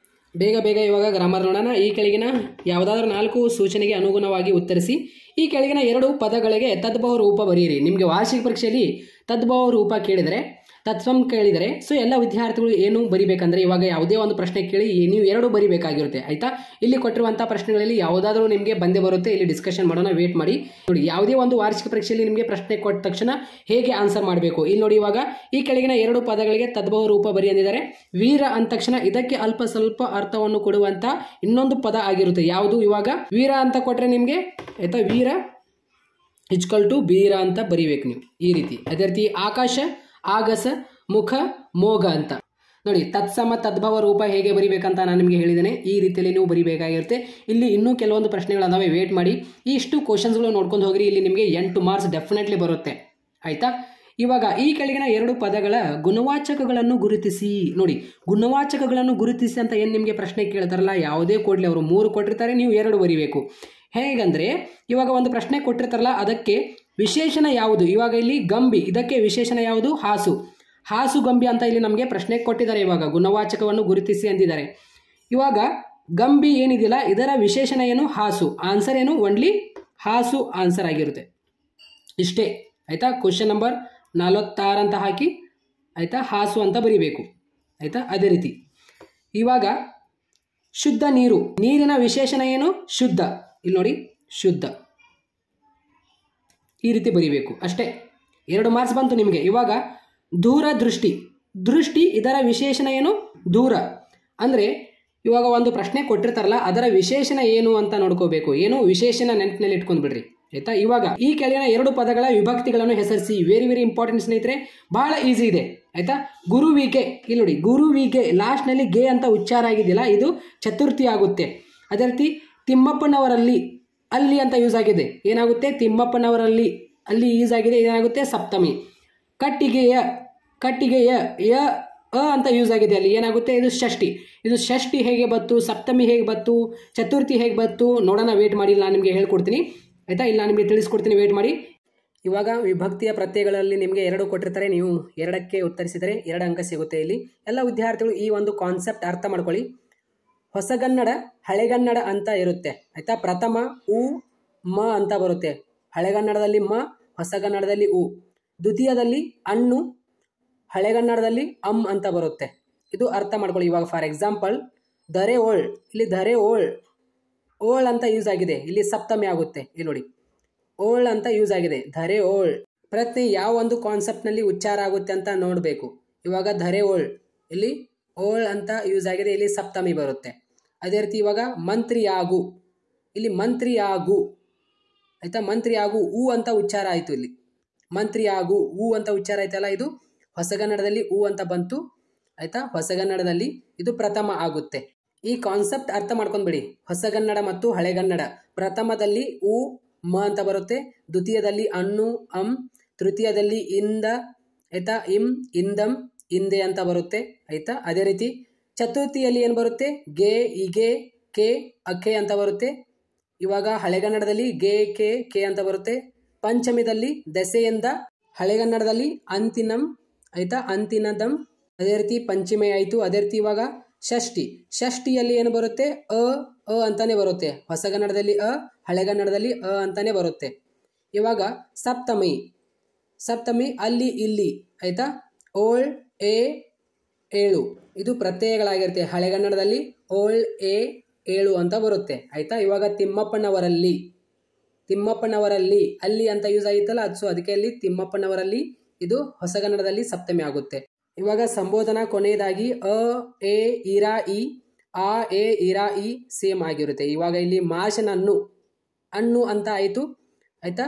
ಬೇಗ ಬೇಗ ಇವಾಗ ಗ್ರಾಮರ್ ನೋಡೋಣ. ಈ ಕೆಳಗಿನ ಯಾವುದಾದ್ರೂ 4 ಸೂಚನೆಗೆ ಅನುಗುಣವಾಗಿ ಉತ್ತರಿಸಿ. ಈ ಕೆಳಗಿನ 2 ಪದಗಳಿಗೆ ತದ್ಭವ ರೂಪ ಬರೆಯಿರಿ. ನಿಮಗೆ ವಾರ್ಷಿಕ ಪರೀಕ್ಷೆಯಲ್ಲಿ ತದ್ಭವ ರೂಪ ಕೇಳಿದರೆ, ತತ್ಸಂ ಕೇಳಿದರೆ, ಸೊ ಎಲ್ಲ ವಿದ್ಯಾರ್ಥಿಗಳು ಏನು ಬರಿಬೇಕಂದ್ರೆ, ಇವಾಗ ಯಾವುದೇ ಒಂದು ಪ್ರಶ್ನೆ ಕೇಳಿ ನೀವು 2 ಬರಿಬೇಕಾಗಿರುತ್ತೆ. ಆಯ್ತಾ, ಇಲ್ಲಿ ಕೊಟ್ಟಿರುವಂಥ ಪ್ರಶ್ನೆಗಳಲ್ಲಿ ಯಾವುದಾದ್ರೂ ನಿಮಗೆ ಬಂದೇ ಬರುತ್ತೆ. ಇಲ್ಲಿ ಡಿಸ್ಕಷನ್ ಮಾಡೋಣ, ವೇಟ್ ಮಾಡಿ. ನೋಡಿ, ಯಾವುದೇ ಒಂದು ವಾರ್ಷಿಕ ಪರೀಕ್ಷೆಯಲ್ಲಿ ನಿಮಗೆ ಪ್ರಶ್ನೆ ಕೊಟ್ಟ ತಕ್ಷಣ ಹೇಗೆ ಆನ್ಸರ್ ಮಾಡಬೇಕು ಇಲ್ಲಿ ನೋಡಿ. ಇವಾಗ ಈ ಕೆಳಗಿನ 2 ಪದಗಳಿಗೆ ತದ್ಭವ ರೂಪ ಬರಿ ಅಂದಿದ್ದಾರೆ. ವೀರ ಅಂದ ತಕ್ಷಣ ಇದಕ್ಕೆ ಅಲ್ಪ ಸ್ವಲ್ಪ ಅರ್ಥವನ್ನು ಕೊಡುವಂತ ಇನ್ನೊಂದು ಪದ ಆಗಿರುತ್ತೆ. ಯಾವುದು? ಇವಾಗ ವೀರ ಅಂತ ಕೊಟ್ರೆ ನಿಮಗೆ ಆಯ್ತಾ, ವೀರ ಇಜ್ಕಲ್ ಟು ಬೀರ ಅಂತ ಬರಿಬೇಕು ನೀವು ಈ ರೀತಿ. ಅದೇ ರೀತಿ ಆಕಾಶ, ಆಗಸ, ಮುಖ, ಮೋಗ ಅಂತ ನೋಡಿ. ತತ್ಸಮ ತದ್ಭವ ರೂಪ ಹೇಗೆ ಬರಿಬೇಕಂತ ನಾನು ನಿಮಗೆ ಹೇಳಿದ್ದೇನೆ. ಈ ರೀತಿಯಲ್ಲಿ ನೀವು ಬರಿಬೇಕಾಗಿರುತ್ತೆ. ಇಲ್ಲಿ ಇನ್ನೂ ಕೆಲವೊಂದು ಪ್ರಶ್ನೆಗಳದಾವೆ, ವೇಟ್ ಮಾಡಿ. ಇಷ್ಟು ಕ್ವಶನ್ಸ್ಗಳು ನೋಡ್ಕೊಂಡು ಹೋಗ್ರಿ. ಇಲ್ಲಿ ನಿಮಗೆ 8 ಮಾರ್ಕ್ಸ್ ಡೆಫಿನೆಟ್ಲಿ ಬರುತ್ತೆ. ಆಯ್ತಾ, ಇವಾಗ ಈ ಕೆಳಗಿನ 2 ಪದಗಳ ಗುಣವಾಚಕಗಳನ್ನು ಗುರುತಿಸಿ. ನೋಡಿ, ಗುಣವಾಚಕಗಳನ್ನು ಗುರುತಿಸಿ ಅಂತ ಏನು ನಿಮಗೆ ಪ್ರಶ್ನೆ ಕೇಳ್ತಾರಲ್ಲ, ಯಾವುದೇ ಕೊಡ್ಲಿ ಅವರು 3 ಕೊಟ್ಟಿರ್ತಾರೆ, ನೀವು 2 ಬರಿಬೇಕು. ಹೇಗಂದ್ರೆ, ಇವಾಗ ಒಂದು ಪ್ರಶ್ನೆ ಕೊಟ್ಟಿರ್ತಾರಲ್ಲ, ಅದಕ್ಕೆ ವಿಶೇಷಣ ಯಾವುದು? ಇವಾಗ ಇಲ್ಲಿ ಗಂಬಿ, ಇದಕ್ಕೆ ವಿಶೇಷಣ ಯಾವುದು? ಹಾಸು. ಹಾಸು ಗಂಬಿ ಅಂತ ಇಲ್ಲಿ ನಮಗೆ ಪ್ರಶ್ನೆ ಕೊಟ್ಟಿದ್ದಾರೆ. ಇವಾಗ ಗುಣವಾಚಕವನ್ನು ಗುರುತಿಸಿ ಅಂದಿದ್ದಾರೆ. ಇವಾಗ ಗಂಬಿ ಏನಿದೆಯಲ್ಲ, ಇದರ ವಿಶೇಷಣ ಏನು? ಹಾಸು. ಆನ್ಸರ್ ಏನು? ಒನ್ಲಿ ಹಾಸು ಆನ್ಸರ್ ಆಗಿರುತ್ತೆ. ಇಷ್ಟೇ. ಆಯ್ತಾ, ಕ್ವಶನ್ ನಂಬರ್ 46 ಅಂತ ಹಾಕಿ ಆಯ್ತಾ, ಹಾಸು ಅಂತ ಬರಿಬೇಕು. ಆಯ್ತಾ, ಅದೇ ರೀತಿ ಇವಾಗ ಶುದ್ಧ ನೀರು, ನೀರಿನ ವಿಶೇಷಣ ಏನು? ಶುದ್ಧ. ಇಲ್ಲಿ ನೋಡಿ, ಶುದ್ಧ. ಈ ರೀತಿ ಬರಿಬೇಕು. ಅಷ್ಟೇ, 2 ಮಾರ್ಕ್ಸ್ ಬಂತು ನಿಮಗೆ. ಇವಾಗ ದೂರದೃಷ್ಟಿ, ದೃಷ್ಟಿ ಇದರ ವಿಶೇಷಣ ಏನು? ದೂರ. ಅಂದರೆ ಇವಾಗ ಒಂದು ಪ್ರಶ್ನೆ ಕೊಟ್ಟಿರ್ತಾರಲ್ಲ, ಅದರ ವಿಶೇಷಣ ಏನು ಅಂತ ನೋಡ್ಕೋಬೇಕು. ಏನು ವಿಶೇಷಣ ನೆನಪಿನಲ್ಲಿ ಇಟ್ಕೊಂಡು ಬಿಡ್ರಿ. ಆಯ್ತಾ, ಇವಾಗ ಈ ಕೆಳಗಿನ 2 ಪದಗಳ ವಿಭಕ್ತಿಗಳನ್ನು ಹೆಸರಿಸಿ. ವೆರಿ ವೆರಿ ಇಂಪಾರ್ಟೆಂಟ್ ಸ್ನೇಹಿತರೆ, ಬಹಳ ಈಸಿ ಇದೆ. ಆಯ್ತಾ, ಗುರುವಿಗೆ, ಇಲ್ಲಿ ನೋಡಿ, ಗುರುವಿಗೆ ಲಾಸ್ಟ್ನಲ್ಲಿ ಗೆ ಅಂತ ಉಚ್ಚಾರ ಆಗಿದೆಯಲ್ಲ, ಇದು ಚತುರ್ಥಿ ಆಗುತ್ತೆ. ಅದೇ ರೀತಿ ತಿಮ್ಮಪ್ಪನವರಲ್ಲಿ, ಅಲ್ಲಿ ಅಂತ ಯೂಸ್ ಆಗಿದೆ, ಏನಾಗುತ್ತೆ? ತಿಮ್ಮಪ್ಪನವರಲ್ಲಿ, ಅಲ್ಲಿ ಯೂಸ್ ಆಗಿದೆ, ಏನಾಗುತ್ತೆ? ಸಪ್ತಮಿ. ಕಟ್ಟಿಗೆಯ, ಕಟ್ಟಿಗೆಯ ಯ ಅ ಅಂತ ಯೂಸ್ ಆಗಿದೆ, ಅಲ್ಲಿ ಏನಾಗುತ್ತೆ? ಇದು ಷಷ್ಠಿ. ಇದು ಷಷ್ಠಿ ಹೇಗೆ ಬಂತು? ಸಪ್ತಮಿ ಹೇಗೆ ಬಂತು? ಚತುರ್ಥಿ ಹೇಗೆ ಬಂತು? ನೋಡೋಣ, ವೇಟ್ ಮಾಡಿ, ನಾನು ನಿಮಗೆ ಹೇಳ್ಕೊಡ್ತೀನಿ. ಆಯಿತಾ, ಇಲ್ಲ ನಾನು ನಿಮಗೆ ತಿಳಿಸ್ಕೊಡ್ತೀನಿ, ವೇಟ್ ಮಾಡಿ. ಇವಾಗ ವಿಭಕ್ತಿಯ ಪ್ರತ್ಯಯಗಳಲ್ಲಿ ನಿಮಗೆ 2 ಕೊಟ್ಟಿರ್ತಾರೆ, ನೀವು 2ಕ್ಕೆ ಉತ್ತರಿಸಿದರೆ 2 ಅಂಕ ಸಿಗುತ್ತೆ. ಇಲ್ಲಿ ಎಲ್ಲ ವಿದ್ಯಾರ್ಥಿಗಳು ಈ ಒಂದು ಕಾನ್ಸೆಪ್ಟ್ ಅರ್ಥ ಮಾಡ್ಕೊಳ್ಳಿ. ಹೊಸಗನ್ನಡ, ಹಳೆಗನ್ನಡ ಅಂತ ಇರುತ್ತೆ. ಆಯಿತಾ, ಪ್ರಥಮ ಉ ಮ ಅಂತ ಬರುತ್ತೆ. ಹಳೆಗನ್ನಡದಲ್ಲಿ ಮ, ಹೊಸಗನ್ನಡದಲ್ಲಿ ಉ. ದ್ವಿತೀಯದಲ್ಲಿ ಅಣ್ಣು, ಹಳೆಗನ್ನಡದಲ್ಲಿ ಅಮ್ ಅಂತ ಬರುತ್ತೆ. ಇದು ಅರ್ಥ ಮಾಡ್ಕೊಳ್ಳಿ. ಇವಾಗ ಫಾರ್ ಎಕ್ಸಾಂಪಲ್ ದರೆ ಓಳ್, ಇಲ್ಲಿ ದರೆ ಓಳ್, ಓಳ್ ಅಂತ ಯೂಸ್ ಆಗಿದೆ, ಇಲ್ಲಿ ಸಪ್ತಮಿ ಆಗುತ್ತೆ. ಇಲ್ಲಿ ನೋಡಿ, ಓಳ್ ಅಂತ ಯೂಸ್ ಆಗಿದೆ, ಧರೆ ಓಳ್. ಪ್ರತಿ ಯಾವ ಒಂದು ಕಾನ್ಸೆಪ್ಟ್ನಲ್ಲಿ ಉಚ್ಚಾರ ಆಗುತ್ತೆ ಅಂತ ನೋಡಬೇಕು. ಇವಾಗ ಧರೆ ಓಳ್, ಇಲ್ಲಿ ಓಳ್ ಅಂತ ಯೂಸ್ ಆಗಿದೆ, ಇಲ್ಲಿ ಸಪ್ತಮಿ ಬರುತ್ತೆ. ಅದೇ ರೀತಿ ಇವಾಗ ಮಂತ್ರಿಯಾಗು, ಇಲ್ಲಿ ಮಂತ್ರಿಯಾಗು. ಆಯ್ತಾ, ಮಂತ್ರಿಯಾಗು ಉ ಅಂತ ಉಚ್ಚಾರ ಆಯಿತು. ಇಲ್ಲಿ ಮಂತ್ರಿಯಾಗು ಉ ಅಂತ ಉಚ್ಚಾರ ಆಯ್ತಲ್ಲ, ಇದು ಹೊಸಗನ್ನಡದಲ್ಲಿ ಉ ಅಂತ ಬಂತು. ಆಯ್ತಾ, ಹೊಸಗನ್ನಡದಲ್ಲಿ ಇದು ಪ್ರಥಮ ಆಗುತ್ತೆ. ಈ ಕಾನ್ಸೆಪ್ಟ್ ಅರ್ಥ ಮಾಡ್ಕೊಂಡ್ಬಿಡಿ. ಹೊಸಗನ್ನಡ ಮತ್ತು ಹಳೆಗನ್ನಡ, ಪ್ರಥಮದಲ್ಲಿ ಉ ಮ ಅಂತ ಬರುತ್ತೆ, ದ್ವಿತೀಯದಲ್ಲಿ ಅಣ್ಣು ಅಂ, ತೃತೀಯದಲ್ಲಿ ಇಂದ, ಆಯ್ತಾ, ಇಂ ಇಂದಂ ಇಂದೆ ಅಂತ ಬರುತ್ತೆ. ಆಯ್ತಾ, ಅದೇ ರೀತಿ ಚತುರ್ಥಿಯಲ್ಲಿ ಏನು ಬರುತ್ತೆ? ಗೆ, ಇಗೆ, ಕೆ, ಅಕೆ ಅಂತ ಬರುತ್ತೆ. ಇವಾಗ ಹಳೆಗನ್ನಡದಲ್ಲಿ ಗೆ, ಕೆ ಅಂತ ಬರುತ್ತೆ. ಪಂಚಮಿದಲ್ಲಿ ದೆಸೆಯಿಂದ, ಹಳೆಗನ್ನಡದಲ್ಲಿ ಅಂತಿನಂ, ಆಯ್ತಾ, ಅಂತಿನದಂ. ಅದೇ ರೀತಿ ಪಂಚಮಿ ಆಯಿತು. ಅದೇ ರೀತಿ ಇವಾಗ ಷಷ್ಠಿ, ಷಷ್ಠಿಯಲ್ಲಿ ಏನು ಬರುತ್ತೆ? ಅ ಅಂತಾನೆ ಬರುತ್ತೆ. ಹೊಸಗನ್ನಡದಲ್ಲಿ ಅ, ಹಳೆಗನ್ನಡದಲ್ಲಿ ಅ ಅಂತಾನೆ ಬರುತ್ತೆ. ಇವಾಗ ಸಪ್ತಮಿ, ಸಪ್ತಮಿ ಅಲ್ಲಿ ಇಲ್ಲಿ. ಆಯ್ತಾ, ಓಳ್ ಎ ಏಳು, ಇದು ಪ್ರತ್ಯಯಗಳಾಗಿರುತ್ತೆ. ಹಳೆಗನ್ನಡದಲ್ಲಿ ಓಳ್ ಎ ಏಳು ಅಂತ ಬರುತ್ತೆ. ಆಯ್ತಾ, ಇವಾಗ ತಿಮ್ಮಪ್ಪನವರಲ್ಲಿ, ತಿಮ್ಮಪ್ಪನವರಲ್ಲಿ ಅಲ್ಲಿ ಅಂತ ಯೂಸ್ ಆಗಿತ್ತಲ್ಲ, ಅದು ಸೊ ಅದಕ್ಕೆ ಅಲ್ಲಿ ತಿಮ್ಮಪ್ಪನವರಲ್ಲಿ, ಇದು ಹೊಸಗನ್ನಡದಲ್ಲಿ ಸಪ್ತಮಿ ಆಗುತ್ತೆ. ಇವಾಗ ಸಂಬೋಧನಾ ಕೊನೆಯದಾಗಿ ಅ ಎ ಇರಾ ಇ, ಆ ಎ ಇರಾ ಇ ಸೇಮ್ ಆಗಿರುತ್ತೆ. ಇವಾಗ ಇಲ್ಲಿ ಮಾಷನನ್ನು ಅಣ್ಣು ಅಂತ ಆಯಿತು. ಆಯ್ತಾ,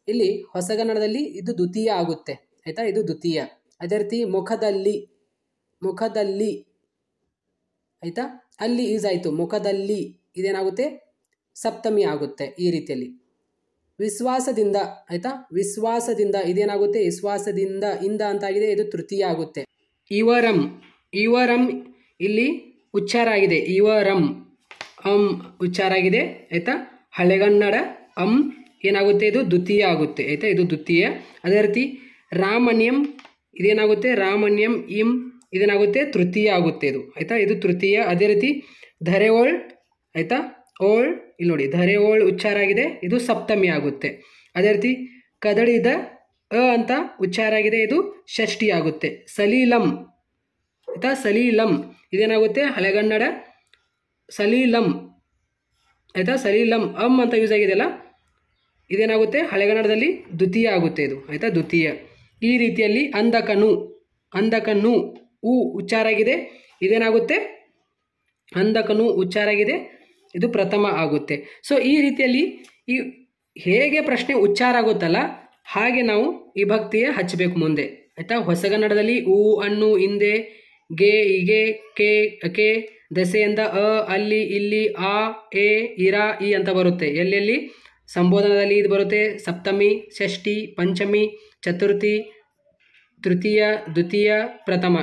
ಇಲ್ಲಿ ಹೊಸಗನ್ನಡದಲ್ಲಿ ಇದು ದ್ವಿತೀಯ ಆಗುತ್ತೆ. ಆಯ್ತಾ, ಇದು ದ್ವಿತೀಯ. ಅದೇ ರೀತಿ ಮುಖದಲ್ಲಿ, ಮುಖದಲ್ಲಿ. ಆಯ್ತಾ, ಅಲ್ಲಿ ಯೂಸ್ ಆಯಿತು, ಮುಖದಲ್ಲಿ ಇದೇನಾಗುತ್ತೆ? ಸಪ್ತಮಿ ಆಗುತ್ತೆ. ಈ ರೀತಿಯಲ್ಲಿ ವಿಶ್ವಾಸದಿಂದ, ಆಯ್ತಾ, ವಿಶ್ವಾಸದಿಂದ ಇದೇನಾಗುತ್ತೆ? ವಿಶ್ವಾಸದಿಂದ ಇಂದ ಅಂತ ಆಗಿದೆ, ಇದು ತೃತೀಯ ಆಗುತ್ತೆ. ಇವರಂ, ಇವರಂ ಇಲ್ಲಿ ಉಚ್ಚಾರ ಆಗಿದೆ, ಇವರಂ ಅಂ ಉಚ್ಚಾರ ಆಗಿದೆ. ಆಯ್ತಾ, ಹಳೆಗನ್ನಡ ಅಂ ಏನಾಗುತ್ತೆ? ಇದು ದ್ವಿತೀಯ ಆಗುತ್ತೆ. ಆಯ್ತಾ, ಇದು ದ್ವಿತೀಯ. ಅದೇ ರೀತಿ ರಾಮಣ್ಯಂ ಇದೇನಾಗುತ್ತೆ? ರಾಮಣ್ಯಂ ಇಂ ಇದೇನಾಗುತ್ತೆ? ತೃತೀಯ ಆಗುತ್ತೆ ಇದು. ಆಯ್ತಾ, ಇದು ತೃತೀಯ. ಅದೇ ರೀತಿ ಧರೆಓಳ್ ಆಯಿತಾ. ಓಳ್ ಇಲ್ಲಿ ನೋಡಿ ಧರೆಓಳ್ ಉಚ್ಚಾರ ಆಗಿದೆ, ಇದು ಸಪ್ತಮಿ ಆಗುತ್ತೆ. ಅದೇ ರೀತಿ ಕದಡಿದ ಅಂತ ಉಚ್ಚಾರ ಆಗಿದೆ, ಇದು ಷಷ್ಠಿ ಆಗುತ್ತೆ. ಸಲೀಲಂ ಆಯಿತಾ, ಸಲೀಲಂ ಇದೇನಾಗುತ್ತೆ ಹಳೆಗನ್ನಡ ಸಲೀಲಂ ಆಯಿತಾ. ಸಲೀಲಂ ಅಂತ ಯೂಸ್ ಆಗಿದೆಯಲ್ಲ, ಇದೇನಾಗುತ್ತೆ ಹಳೆಗನ್ನಡದಲ್ಲಿ ದ್ವಿತೀಯ ಆಗುತ್ತೆ ಇದು ಆಯಿತಾ, ದ್ವಿತೀಯ. ಈ ರೀತಿಯಲ್ಲಿ ಅಂದಕನು ಉ ಉಚ್ಚಾರ ಆಗಿದೆ, ಇದೇನಾಗುತ್ತೆ ಅಂದಕನು ಉಚ್ಚಾರ ಆಗಿದೆ, ಇದು ಪ್ರಥಮ ಆಗುತ್ತೆ. ಸೊ ಈ ರೀತಿಯಲ್ಲಿ ಈ ಹೇಗೆ ಪ್ರಶ್ನೆ ಉಚ್ಚಾರ ಆಗುತ್ತಲ್ಲ ಹಾಗೆ ನಾವು ಈ ಭಕ್ತಿಯ ಹಚ್ಚಬೇಕು ಮುಂದೆ ಆಯಿತಾ. ಹೊಸಗನ್ನಡದಲ್ಲಿ ಉ ಅನ್ನು ಹಿಂದೆ ಗೆ ಇಗೆ ಕೆ ಅಕೆ ದಸೆಯಿಂದ ಅಲ್ಲಿ ಇಲ್ಲಿ ಆ ಎ ಇರ ಈ ಅಂತ ಬರುತ್ತೆ. ಎಲ್ಲೆಲ್ಲಿ ಸಂಬೋಧನದಲ್ಲಿ ಇದು ಬರುತ್ತೆ, ಸಪ್ತಮಿ, ಷಷ್ಠಿ, ಪಂಚಮಿ, ಚತುರ್ಥಿ, ತೃತೀಯ, ದ್ವಿತೀಯ, ಪ್ರಥಮ.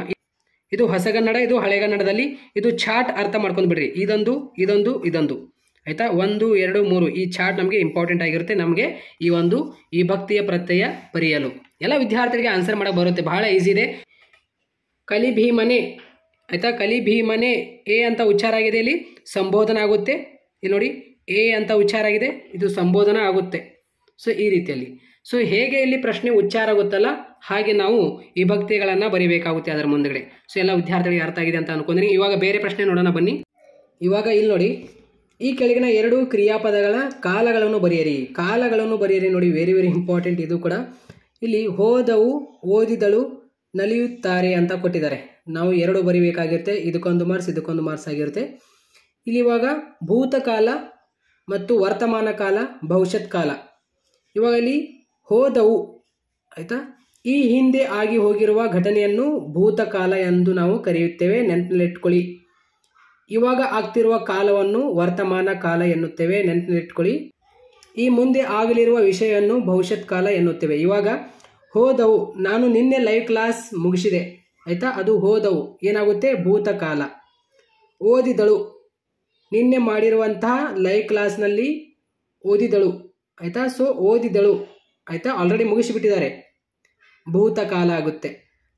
ಇದು ಹೊಸಗನ್ನಡ, ಇದು ಹಳೆಗನ್ನಡದಲ್ಲಿ. ಇದು ಚಾರ್ಟ್ ಅರ್ಥ ಮಾಡ್ಕೊಂಡು ಬಿಡ್ರಿ, ಇದೊಂದು ಇದೊಂದು ಇದೊಂದು ಆಯಿತಾ. 1 2 3 ಈ ಚಾರ್ಟ್ ನಮಗೆ ಇಂಪಾರ್ಟೆಂಟ್ ಆಗಿರುತ್ತೆ, ನಮಗೆ ಈ ಭಕ್ತಿಯ ಪ್ರತ್ಯಯ ಬರೆಯಲು. ಎಲ್ಲ ವಿದ್ಯಾರ್ಥಿಗಳಿಗೆ ಆನ್ಸರ್ ಮಾಡೋಕೆ ಬರುತ್ತೆ, ಬಹಳ ಈಸಿ ಇದೆ. ಕಲಿಭೀಮನೆ ಆಯಿತಾ, ಕಲಿಭೀಮನೆ ಎ ಅಂತ ಉಚ್ಚಾರ ಆಗಿದೆ, ಇಲ್ಲಿ ಸಂಬೋಧನ ಆಗುತ್ತೆ. ಇಲ್ಲಿ ನೋಡಿ ಎ ಅಂತ ಉಚ್ಚಾರ ಆಗಿದೆ, ಇದು ಸಂಬೋಧನ ಆಗುತ್ತೆ. ಸೊ ಈ ರೀತಿಯಲ್ಲಿ ಸೊ ಹೇಗೆ ಇಲ್ಲಿ ಪ್ರಶ್ನೆ ಉಚ್ಚಾರ ಆಗುತ್ತಲ್ಲ ಹಾಗೆ ನಾವು ಈ ಭಕ್ತಿಗಳನ್ನು ಬರೀಬೇಕಾಗುತ್ತೆ ಅದರ ಮುಂದೆಗಡೆ. ಸೊ ಎಲ್ಲ ವಿದ್ಯಾರ್ಥಿಗಳಿಗೆ ಅರ್ಥ ಆಗಿದೆ ಅಂತ ಅನ್ಕೊಂಡ್ರಿ. ಇವಾಗ ಬೇರೆ ಪ್ರಶ್ನೆ ನೋಡೋಣ ಬನ್ನಿ. ಇವಾಗ ಇಲ್ಲಿ ನೋಡಿ ಈ ಕೆಳಗಿನ 2 ಕ್ರಿಯಾಪದಗಳ ಕಾಲಗಳನ್ನು ಬರೆಯಿರಿ. ಕಾಲಗಳನ್ನು ಬರೆಯಿರಿ ನೋಡಿ, ವೆರಿ ವೆರಿ ಇಂಪಾರ್ಟೆಂಟ್ ಇದು ಕೂಡ. ಇಲ್ಲಿ ಹೋದವು, ಓದಿದಳು, ನಲಿಯುತ್ತಾರೆ ಅಂತ ಕೊಟ್ಟಿದ್ದಾರೆ. ನಾವು 2 ಬರೀಬೇಕಾಗಿರುತ್ತೆ, ಇದಕ್ಕೊಂದು ಮಾರ್ಕ್ಸ್ ಇದಕ್ಕೊಂದು ಮಾರ್ಕ್ಸ್ ಆಗಿರುತ್ತೆ. ಇಲ್ಲಿ ಇವಾಗ ಭೂತಕಾಲ ಮತ್ತು ವರ್ತಮಾನ ಕಾಲ, ಭವಿಷ್ಯತ್ ಕಾಲ. ಇವಾಗ ಇಲ್ಲಿ ಹೋದವು ಆಯಿತಾ, ಈ ಹಿಂದೆ ಆಗಿ ಹೋಗಿರುವ ಘಟನೆಯನ್ನು ಭೂತಕಾಲ ಎಂದು ನಾವು ಕರೆಯುತ್ತೇವೆ, ನೆನಪಿನಲ್ಲಿಟ್ಕೊಳ್ಳಿ. ಇವಾಗ ಆಗ್ತಿರುವ ಕಾಲವನ್ನು ವರ್ತಮಾನ ಕಾಲ ಎನ್ನುತ್ತೇವೆ, ನೆನಪಿನಲ್ಲಿಟ್ಕೊಳ್ಳಿ. ಈ ಮುಂದೆ ಆಗಲಿರುವ ವಿಷಯವನ್ನು ಭವಿಷ್ಯತ್ ಕಾಲ ಎನ್ನುತ್ತೇವೆ. ಇವಾಗ ಹೋದವು, ನಾನು ನಿನ್ನೆ ಲೈವ್ ಕ್ಲಾಸ್ ಮುಗಿಸಿದೆ ಆಯಿತಾ, ಅದು ಹೋದವು ಏನಾಗುತ್ತೆ ಭೂತಕಾಲ. ಓದಿದಳು, ನಿನ್ನೆ ಮಾಡಿರುವಂತಹ ಲೈವ್ ಕ್ಲಾಸ್ನಲ್ಲಿ ಓದಿದಳು ಆಯಿತಾ. ಸೊ ಓದಿದಳು ಆಯಿತಾ, ಆಲ್ರೆಡಿ ಮುಗಿಸಿಬಿಟ್ಟಿದ್ದಾರೆ, ಭೂತಕಾಲ ಆಗುತ್ತೆ.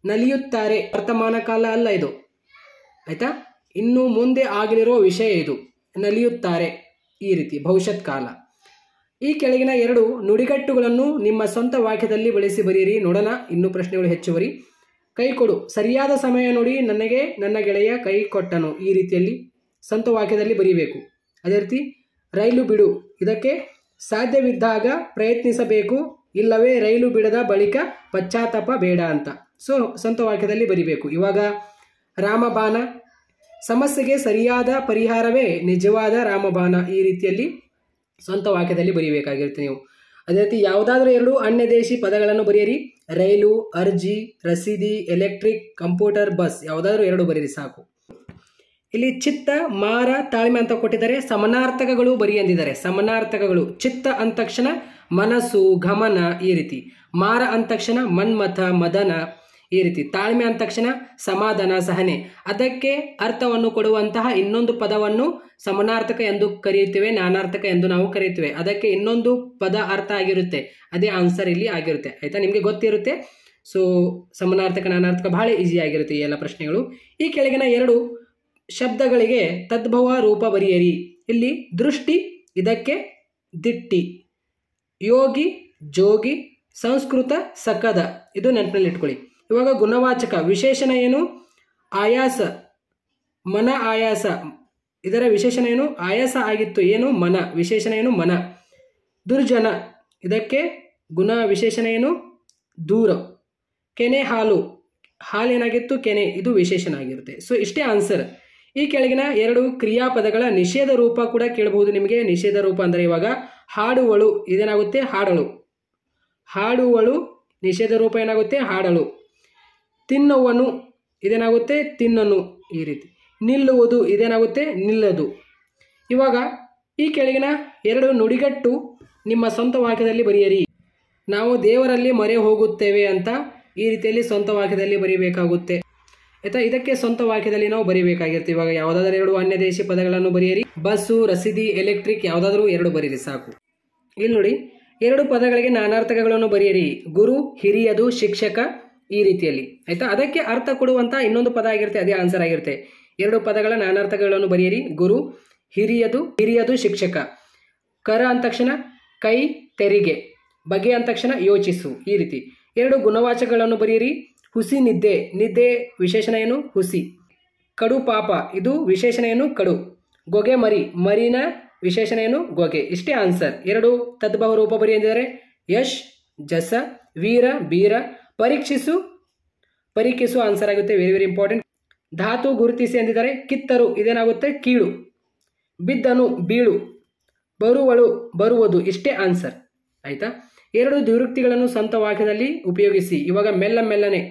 ನಲಿಯುತ್ತಾರೆ ವರ್ತಮಾನ ಕಾಲ ಅಲ್ಲ ಇದು ಆಯಿತಾ, ಇನ್ನು ಮುಂದೆ ಆಗಲಿರುವ ವಿಷಯ ಇದು, ನಲಿಯುತ್ತಾರೆ ಈ ರೀತಿ ಭವಿಷ್ಯತ್ ಕಾಲ. ಈ ಕೆಳಗಿನ 2 ನುಡಿಗಟ್ಟುಗಳನ್ನು ನಿಮ್ಮ ಸ್ವಂತ ವಾಕ್ಯದಲ್ಲಿ ಬಳಸಿ ಬರೆಯಿರಿ. ನೋಡೋಣ, ಇನ್ನೂ ಪ್ರಶ್ನೆಗಳು ಹೆಚ್ಚುವರಿ. ಕೈ ಕೊಡು, ಸರಿಯಾದ ಸಮಯ ನೋಡಿ ನನಗೆ ನನ್ನ ಗೆಳೆಯ ಕೈ ಕೊಟ್ಟನು. ಈ ರೀತಿಯಲ್ಲಿ ಸ್ವಂತ ವಾಕ್ಯದಲ್ಲಿ ಬರೀಬೇಕು. ಅದೇ ರೀತಿ ರೈಲು ಬಿಡು, ಇದಕ್ಕೆ ಸಾಧ್ಯವಿದ್ದಾಗ ಪ್ರಯತ್ನಿಸಬೇಕು, ಇಲ್ಲವೇ ರೈಲು ಬಿಡದ ಬಳಿಕ ಪಶ್ಚಾತ್ತಾಪ ಬೇಡ ಅಂತ. ಸೊ ಸ್ವಂತ ವಾಕ್ಯದಲ್ಲಿ ಬರಿಬೇಕು. ಇವಾಗ ರಾಮಬಾಣ, ಸಮಸ್ಯೆಗೆ ಸರಿಯಾದ ಪರಿಹಾರವೇ ನಿಜವಾದ ರಾಮಬಾಣ. ಈ ರೀತಿಯಲ್ಲಿ ಸ್ವಂತ ವಾಕ್ಯದಲ್ಲಿ ಬರೀಬೇಕಾಗಿರುತ್ತೆ ನೀವು. ಅದೇ ರೀತಿ ಯಾವುದಾದ್ರೂ 2 ಅನ್ಯದೇಶಿ ಪದಗಳನ್ನು ಬರೆಯಿರಿ. ರೈಲು, ಅರ್ಜಿ, ರಸೀದಿ, ಎಲೆಕ್ಟ್ರಿಕ್, ಕಂಪ್ಯೂಟರ್, ಬಸ್, ಯಾವುದಾದ್ರೂ 2 ಬರೀರಿ ಸಾಕು. ಇಲ್ಲಿ ಚಿತ್ತ, ಮಾರ, ತಾಳ್ಮೆ ಅಂತ ಕೊಟ್ಟಿದ್ದಾರೆ. ಸಮನಾರ್ಥಕಗಳು ಬರಿ ಅಂದಿದ್ದಾರೆ. ಸಮನಾರ್ಥಕಗಳು ಚಿತ್ತ ಅಂದ ತಕ್ಷಣ ಮನಸ್ಸು, ಗಮನ ಈ ರೀತಿ. ಮಾರ ಅಂದ ತಕ್ಷಣ ಮನ್ಮಥ, ಮದನ ಈ ರೀತಿ. ತಾಳ್ಮೆ ಅಂದ ತಕ್ಷಣ ಸಮಾಧಾನ, ಸಹನೆ. ಅದಕ್ಕೆ ಅರ್ಥವನ್ನು ಕೊಡುವಂತಹ ಇನ್ನೊಂದು ಪದವನ್ನು ಸಮನಾರ್ಥಕ ಎಂದು ಕರೆಯುತ್ತೇವೆ, ನಾನಾರ್ಥಕ ಎಂದು ನಾವು ಕರೆಯುತ್ತೇವೆ. ಅದಕ್ಕೆ ಇನ್ನೊಂದು ಪದ ಅರ್ಥ ಆಗಿರುತ್ತೆ, ಅದೇ ಆನ್ಸರ್ ಇಲ್ಲಿ ಆಗಿರುತ್ತೆ ಆಯಿತಾ, ನಿಮಗೆ ಗೊತ್ತಿರುತ್ತೆ. ಸೊ ಸಮನಾರ್ಥಕ, ನಾನಾರ್ಥಕ ಬಹಳ ಈಸಿ ಆಗಿರುತ್ತೆ ಈ ಎಲ್ಲ ಪ್ರಶ್ನೆಗಳು. ಈ ಕೆಳಗಿನ 2 ಶಬ್ದಗಳಿಗೆ ತದ್ಭವ ರೂಪ ಬರೆಯಿರಿ. ಇಲ್ಲಿ ದೃಷ್ಟಿ, ಇದಕ್ಕೆ ದಿಟ್ಟಿ. ಯೋಗಿ, ಜೋಗಿ, ಸಂಸ್ಕೃತ, ಸಕದ, ಇದು ನೆನಪಿನಲ್ಲಿ ಇಟ್ಕೊಳ್ಳಿ. ಇವಾಗ ಗುಣವಾಚಕ ವಿಶೇಷಣ ಏನು? ಆಯಾಸ, ಮನ ಆಯಾಸ. ಇದರ ವಿಶೇಷಣ ಏನು? ಆಯಾಸ ಆಗಿತ್ತು, ಏನು? ಮನ. ವಿಶೇಷಣ ಏನು? ಮನ. ದುರ್ಜನ, ಇದಕ್ಕೆ ಗುಣ ವಿಶೇಷಣ ಏನು? ದೂರ. ಕೆನೆ, ಹಾಲು. ಹಾಲು ಏನಾಗಿತ್ತು? ಕೆನೆ. ಇದು ವಿಶೇಷಣ ಆಗಿರುತ್ತೆ. ಸೊ ಇಷ್ಟೇ ಆನ್ಸರ್. ಈ ಕೆಳಗಿನ 2 ಕ್ರಿಯಾಪದಗಳ ನಿಷೇಧ ರೂಪ ಕೂಡ ಕೇಳಬಹುದು ನಿಮಗೆ. ನಿಷೇಧ ರೂಪ ಅಂದರೆ ಇವಾಗ ಹಾಡುವಳು, ಇದೇನಾಗುತ್ತೆ? ಹಾಡಳು. ಹಾಡುವಳು ನಿಷೇಧ ರೂಪ ಏನಾಗುತ್ತೆ? ಹಾಡಳು. ತಿನ್ನುವನು, ಇದೇನಾಗುತ್ತೆ? ತಿನ್ನನು ಈ ರೀತಿ. ನಿಲ್ಲುವುದು, ಇದೇನಾಗುತ್ತೆ? ನಿಲ್ಲದು. ಇವಾಗ ಈ ಕೆಳಗಿನ 2 ನುಡಿಗಟ್ಟು ನಿಮ್ಮ ಸ್ವಂತ ವಾಕ್ಯದಲ್ಲಿ ಬರೆಯಿರಿ. ನಾವು ದೇವರಲ್ಲಿ ಮೊರೆ ಹೋಗುತ್ತೇವೆ ಅಂತ ಈ ರೀತಿಯಲ್ಲಿ ಸ್ವಂತ ವಾಕ್ಯದಲ್ಲಿ ಬರೀಬೇಕಾಗುತ್ತೆ ಆಯಿತಾ. ಇದಕ್ಕೆ ಸ್ವಂತ ವಾಕ್ಯದಲ್ಲಿ ನಾವು ಬರೀಬೇಕಾಗಿರುತ್ತೆ. ಇವಾಗ ಯಾವುದಾದ್ರೂ 2 ಅನ್ಯದೇಶಿ ಪದಗಳನ್ನು ಬರೆಯಿರಿ. ಬಸ್ಸು, ರಸೀದಿ, ಎಲೆಕ್ಟ್ರಿಕ್, ಯಾವುದಾದ್ರೂ 2 ಬರೀರಿ ಸಾಕು. ಇಲ್ಲಿ ನೋಡಿ 2 ಪದಗಳಿಗೆ ನಾನಾರ್ಥಕಗಳನ್ನು ಬರೆಯಿರಿ. ಗುರು, ಹಿರಿಯದು, ಶಿಕ್ಷಕ ಈ ರೀತಿಯಲ್ಲಿ ಆಯಿತಾ. ಅದಕ್ಕೆ ಅರ್ಥ ಕೊಡುವಂಥ ಇನ್ನೊಂದು ಪದ ಆಗಿರುತ್ತೆ, ಅದೇ ಆನ್ಸರ್ ಆಗಿರುತ್ತೆ. 2 ಪದಗಳ ನಾನಾರ್ಥಕಗಳನ್ನು ಬರೆಯಿರಿ. ಗುರು, ಹಿರಿಯದು ಶಿಕ್ಷಕ. ಕರ ಅಂದ ತಕ್ಷಣ ಕೈ, ತೆರಿಗೆ. ಬಗೆ ಅಂದ ತಕ್ಷಣ ಯೋಚಿಸು. ಈ ರೀತಿ 2 ಗುಣವಾಚಕಗಳನ್ನು ಬರೆಯಿರಿ. ಹುಸಿ, ನಿದ್ದೆ ವಿಶೇಷಣ ಏನು? ಹುಸಿ. ಕಡು ಪಾಪ, ಇದು ವಿಶೇಷಣ ಏನು? ಕಡು. ಗೊಗೆ ಮರಿನ ವಿಶೇಷಣ ಏನು? ಗೊಗೆ. ಇಷ್ಟೇ ಆನ್ಸರ್. 2 ತದ್ಭವ ರೂಪ ಬರಿ ಎಂದಿದ್ದಾರೆ. ಯಶ್, ಜಸ. ವೀರ, ಬೀರ. ಪರೀಕ್ಷಿಸು ಆನ್ಸರ್ ಆಗುತ್ತೆ. Very very important. ಧಾತು ಗುರುತಿಸಿ ಎಂದಿದ್ದಾರೆ. ಕಿತ್ತರು, ಇದೇನಾಗುತ್ತೆ? ಕೀಳು. ಬಿದ್ದನು, ಬೀಳು. ಬರುವುದು. ಇಷ್ಟೇ ಆನ್ಸರ್. ಆಯ್ತಾ? 2 ದ್ವಿವೃತ್ತಿಗಳನ್ನು ಸ್ವಂತ ವಾಕ್ಯದಲ್ಲಿ ಉಪಯೋಗಿಸಿ. ಇವಾಗ ಮೆಲ್ಲನೆ.